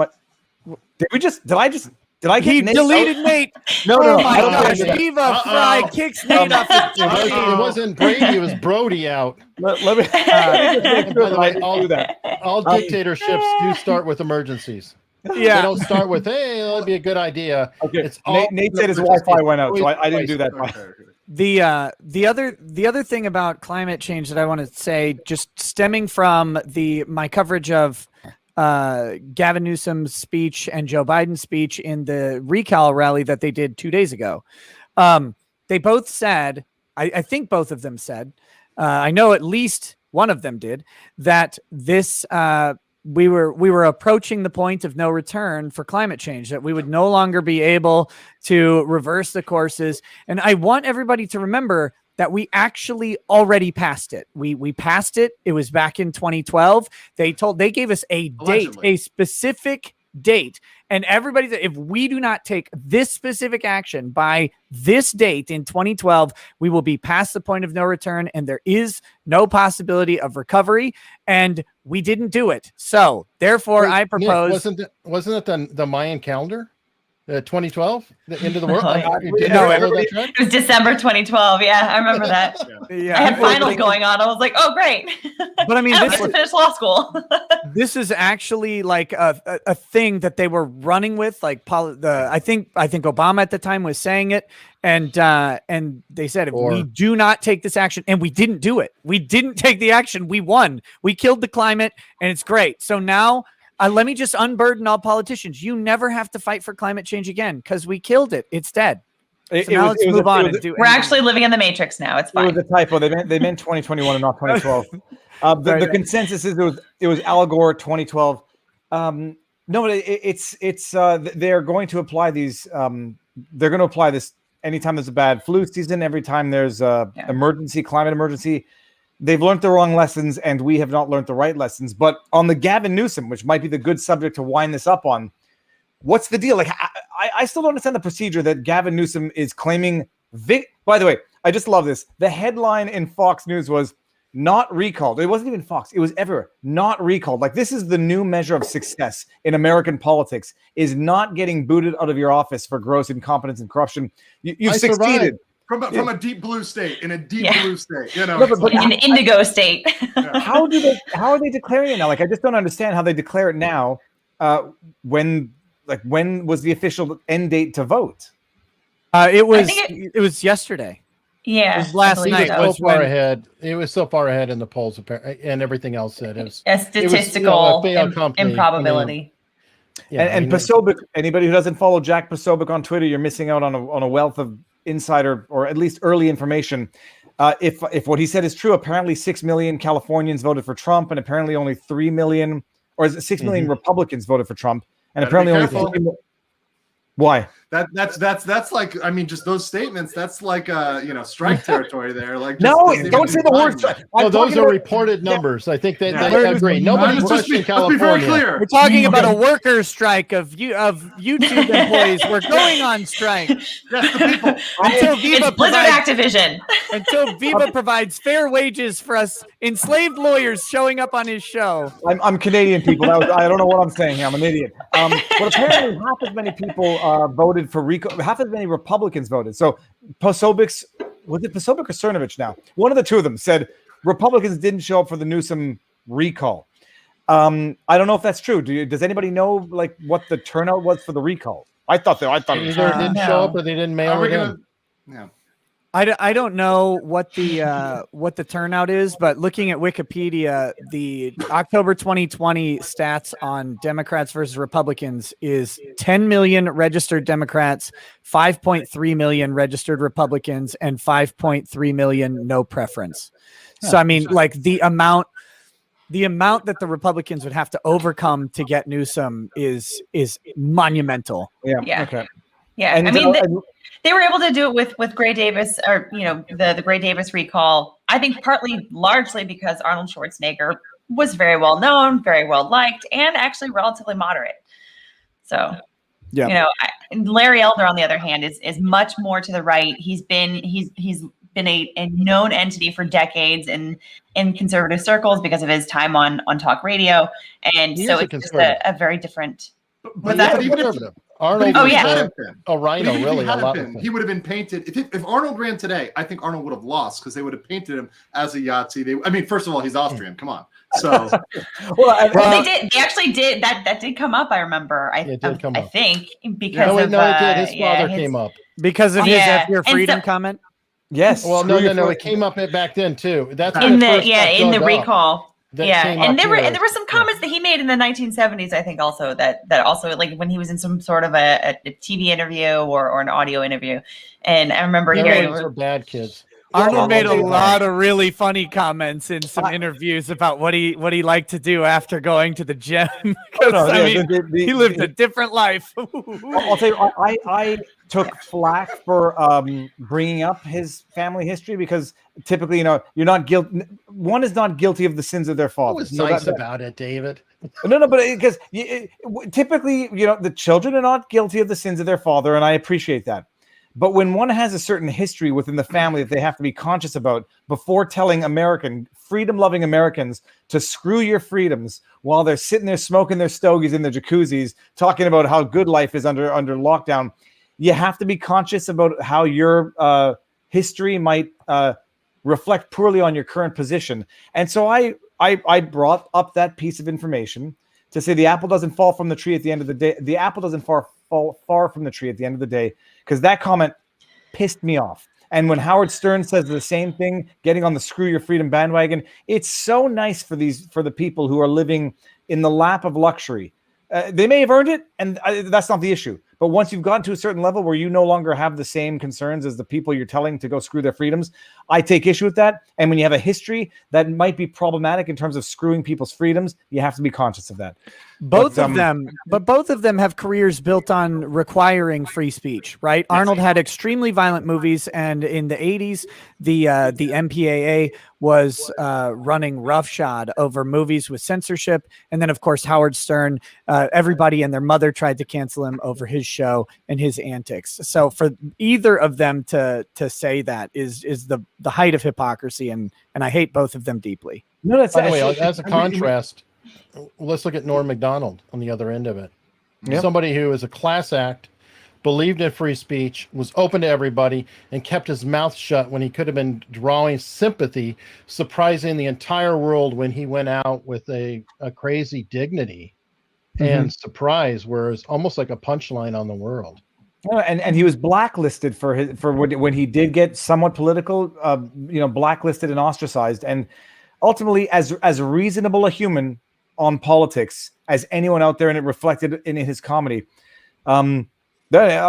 Did I get He Nate deleted out? Nate. No, Oh no, my I don't gosh. believe that. Viva Fry kicks Nate off the It wasn't Brady, it was Brody out. Let me just make sure that I do that. All dictatorships do start with emergencies. They Yeah. don't start with, hey, that'd be a good idea. Okay. It's all Nate said his Wi-Fi went out, so I didn't do that. The other thing about climate change that I want to say, just stemming from my coverage of Gavin Newsom's speech and Joe Biden's speech in the recall rally that they did 2 days ago. They both said, I think both of them said, I know at least one of them did, that this we were approaching the point of no return for climate change, that we would no longer be able to reverse the courses. And I want everybody to remember that we actually already passed it. We passed it. It was back in 2012. They gave us a date, Allegedly. a specific date. And everybody said, if we do not take this specific action by this date in 2012, we will be past the point of no return and there is no possibility of recovery. And we didn't do it. So therefore, Wait, I propose. Nick, wasn't it the Mayan calendar? 2012, the end of the world. Oh, yeah. It was December 2012. Yeah, I remember that. Yeah, I had finals going on. I was like, oh, great. But I mean, I get to finish law school. This is actually like a thing that they were running with. Like I think Obama at the time was saying it, and they said if we do not take this action, and we didn't do it. We didn't take the action. We won. We killed the climate, and it's great. So now. Let me just unburden all politicians. You never have to fight for climate change again because we killed it. It's dead. Now let's move on. We're actually living in the Matrix now. It's fine. It was a typo. They meant 2021 and not 2012. The consensus is it was Al Gore 2012. No, but it's they're going to apply these. They're going to apply this anytime there's a bad flu season. Every time there's a climate emergency. They've learned the wrong lessons, and we have not learned the right lessons. But on the Gavin Newsom, which might be the good subject to wind this up on, what's the deal? Like, I still don't understand the procedure that Gavin Newsom is claiming. By the way, I just love this. The headline in Fox News was not recalled. It wasn't even Fox. It was everywhere. Not recalled. Like, this is the new measure of success in American politics, is not getting booted out of your office for gross incompetence and corruption. You've succeeded. From a deep blue state, in a deep blue state, you know, but in an indigo state. How are they declaring it now? Like, I just don't understand how they declare it now. When was the official end date to vote? It was yesterday. Yeah, it was last night. It was so far ahead. It was so far ahead in the polls, and everything else said it was a statistical improbability. And Posobiec, anybody who doesn't follow Jack Posobiec on Twitter, you're missing out on a wealth of insider or at least early information. If what he said is true, apparently 6 million Californians voted for Trump, and apparently only 3 million, or is it 6 million Republicans voted for Trump, and apparently only 3 million. Why? That's like, I mean, just those statements. That's like strike territory there. Like, no, don't say the word strike. Oh, those are reported numbers. I think they agree. Nobody questioned California. Clear. We're talking about a workers' strike of YouTube employees. We're going on strike. Until Viva Activision. Until Viva provides fair wages for us enslaved lawyers showing up on his show. I'm Canadian, people. I don't know what I'm saying here. I'm an idiot. But apparently half as many people voted for recall. Half as many Republicans voted. So Posobiec or Cernovich now? One of the two of them said Republicans didn't show up for the Newsom recall. I don't know if that's true. Does anybody know like what the turnout was for the recall? I thought they either didn't show up or they didn't mail it in. Yeah. I don't know what the turnout is, but looking at Wikipedia, the October 2020 stats on Democrats versus Republicans is 10 million registered Democrats, 5.3 million registered Republicans, and 5.3 million no preference. So I mean, like the amount that the Republicans would have to overcome to get Newsom is monumental. Yeah. Okay. Yeah. And I mean, they were able to do it with Gray Davis, or the Gray Davis recall. I think largely because Arnold Schwarzenegger was very well known, very well liked, and actually relatively moderate. So, Larry Elder, on the other hand, is much more to the right. He's been a known entity for decades in conservative circles because of his time on talk radio, and so it's just a very different. But that's conservative. Arnold was a rhino, really. He would have been painted. If Arnold ran today, I think Arnold would have lost because they would have painted him as a Yahtzee. First of all, he's Austrian. Come on. So, they did. They actually did that. That did come up. I remember. It did come up. I think because it did. His father came up because of his "F your freedom" comment. Yes. Well, no. It came up back then too. That's in the recall. And there were some comments that he made in the 1970s, I think, also that also, like, when he was in some sort of a TV interview or an audio interview, and I remember hearing those are bad kids. Arnold made a lot of really funny comments in some interviews about what he liked to do after going to the gym. He lived a different life. I'll tell you, I took flack for bringing up his family history because typically, you're not guilty. One is not guilty of the sins of their father. What was nice about it, David? No, but because typically, the children are not guilty of the sins of their father, and I appreciate that. But when one has a certain history within the family that they have to be conscious about before telling freedom-loving Americans to screw your freedoms while they're sitting there smoking their stogies in their jacuzzis, talking about how good life is under lockdown, you have to be conscious about how your history might reflect poorly on your current position. And so I brought up that piece of information to say the apple doesn't fall from the tree at the end of the day. The apple doesn't fall far from the tree at the end of the day, because that comment pissed me off. And when Howard Stern says the same thing, getting on the screw your freedom bandwagon, it's so nice for the people who are living in the lap of luxury. They may have earned it, and that's not the issue. But once you've gotten to a certain level where you no longer have the same concerns as the people you're telling to go screw their freedoms, I take issue with that. And when you have a history that might be problematic in terms of screwing people's freedoms, you have to be conscious of that. Both of them have careers built on requiring free speech, right? Yes. Arnold had extremely violent movies, and in the 80s, the MPAA was running roughshod over movies with censorship. And then, of course, Howard Stern, everybody and their mother tried to cancel him over his show and his antics. So for either of them to say that is the height of hypocrisy, and I hate both of them deeply. No, that's by the way, as a contrast, let's look at Norm Macdonald on the other end of it. Yep. Somebody who is a class act, believed in free speech, was open to everybody, and kept his mouth shut when he could have been drawing sympathy, surprising the entire world when he went out with a crazy dignity and surprise, where it's almost like a punchline on the world. And he was blacklisted for when he did get somewhat political, blacklisted and ostracized. And ultimately, as reasonable a human on politics as anyone out there, and it reflected in his comedy. It was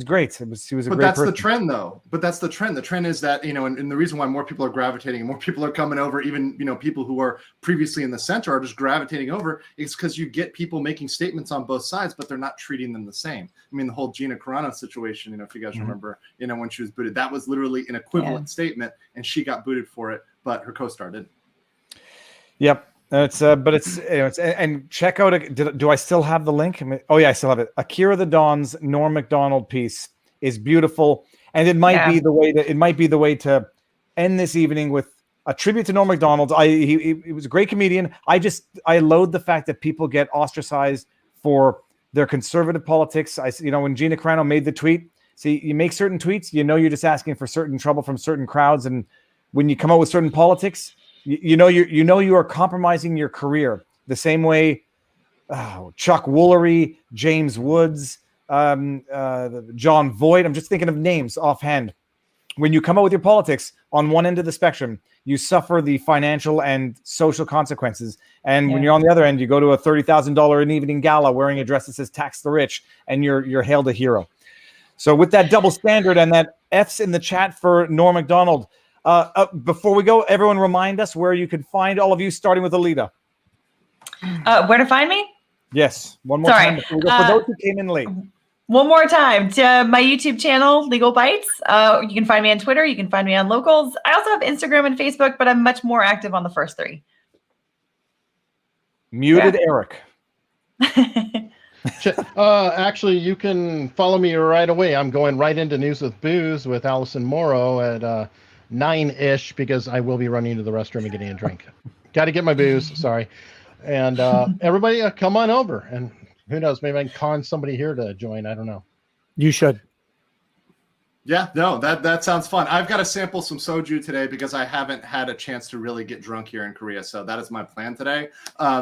great. He was a great person. That's the trend, though. But that's the trend. The trend is that, and the reason why more people are gravitating and more people are coming over, even, people who are previously in the center are just gravitating over, is because you get people making statements on both sides, but they're not treating them the same. I mean, the whole Gina Carano situation, if you guys remember, when she was booted, that was literally an equivalent statement, and she got booted for it, but her co-star didn't. Yep. And check out. Do I still have the link? Oh yeah, I still have it. Akira the Don's Norm Macdonald piece is beautiful, and it might be the way to end this evening with a tribute to Norm Macdonald. He was a great comedian. I loathe the fact that people get ostracized for their conservative politics. When Gina Carano made the tweet, see, you make certain tweets, you're just asking for certain trouble from certain crowds, and when you come out with certain politics, you are compromising your career the same way Chuck Woolery, James Woods, John Voight. I'm just thinking of names offhand. When you come out with your politics on one end of the spectrum, you suffer the financial and social consequences. And when you're on the other end, you go to a $30,000 an evening gala wearing a dress that says "Tax the Rich," and you're hailed a hero. So with that double standard and that F's in the chat for Norm Macdonald. Before we go, everyone remind us where you can find all of you, starting with Alita. Where to find me? Yes. One more time before we go. For those who came in late. One more time to my YouTube channel, Legal Bytes. You can find me on Twitter. You can find me on Locals. I also have Instagram and Facebook, but I'm much more active on the first three. Muted Eric. Actually, you can follow me right away. I'm going right into News with Booze with Allison Morrow at 9-ish, because I will be running to the restroom and getting a drink. Got to get my booze. Sorry. And everybody come on over, and who knows, maybe I can con somebody here to join. I don't know. You should. Yeah, no, that sounds fun. I've got to sample some soju today because I haven't had a chance to really get drunk here in Korea. So that is my plan today.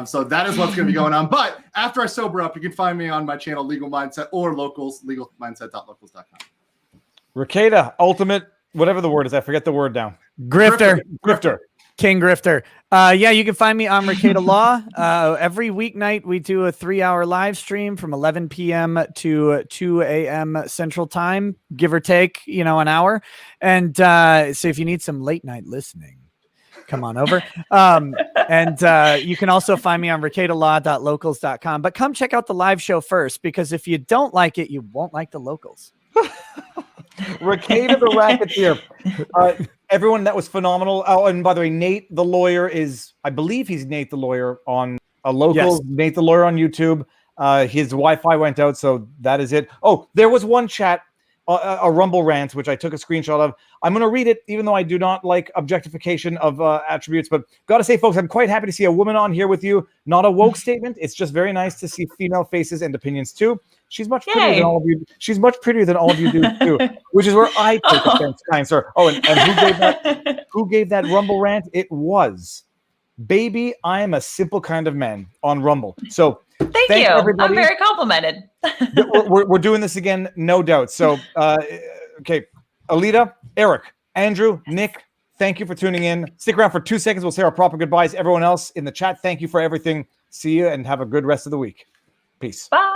So that is what's going to be going on. But after I sober up, you can find me on my channel, Legal Mindset, or Locals, legalmindset.locals.com. Rekieta, ultimate, whatever the word is, I forget the word now. Grifter. King Grifter. You can find me on Rekieta Law. Every weeknight, we do a 3-hour live stream from 11 p.m. to 2 a.m. Central Time, give or take, an hour. And so if you need some late night listening, come on over. And you can also find me on rekietalaw.locals.com. But come check out the live show first, because if you don't like it, you won't like the locals. Rekieta the Racketeer. Everyone, that was phenomenal. Oh, and by the way, Nate the Lawyer I believe he's Nate the Lawyer on a Local. Yes. Nate the Lawyer on YouTube. His Wi-Fi went out, so that is it. Oh, there was one chat, a Rumble rant, which I took a screenshot of. I'm going to read it, even though I do not like objectification of attributes. But got to say, folks, I'm quite happy to see a woman on here with you. Not a woke statement. It's just very nice to see female faces and opinions too. She's much prettier than all of you. She's much prettier than all of you do too, which is where I take offense, kind sir. Oh, and who gave that Rumble rant? It was Baby, I am a simple kind of man on Rumble. So thank you. Everybody. I'm very complimented. we're doing this again, no doubt. So, okay, Alita, Eric, Andrew, Nick, thank you for tuning in. Stick around for 2 seconds. We'll say our proper goodbyes. Everyone else in the chat, thank you for everything. See you and have a good rest of the week. Peace. Bye.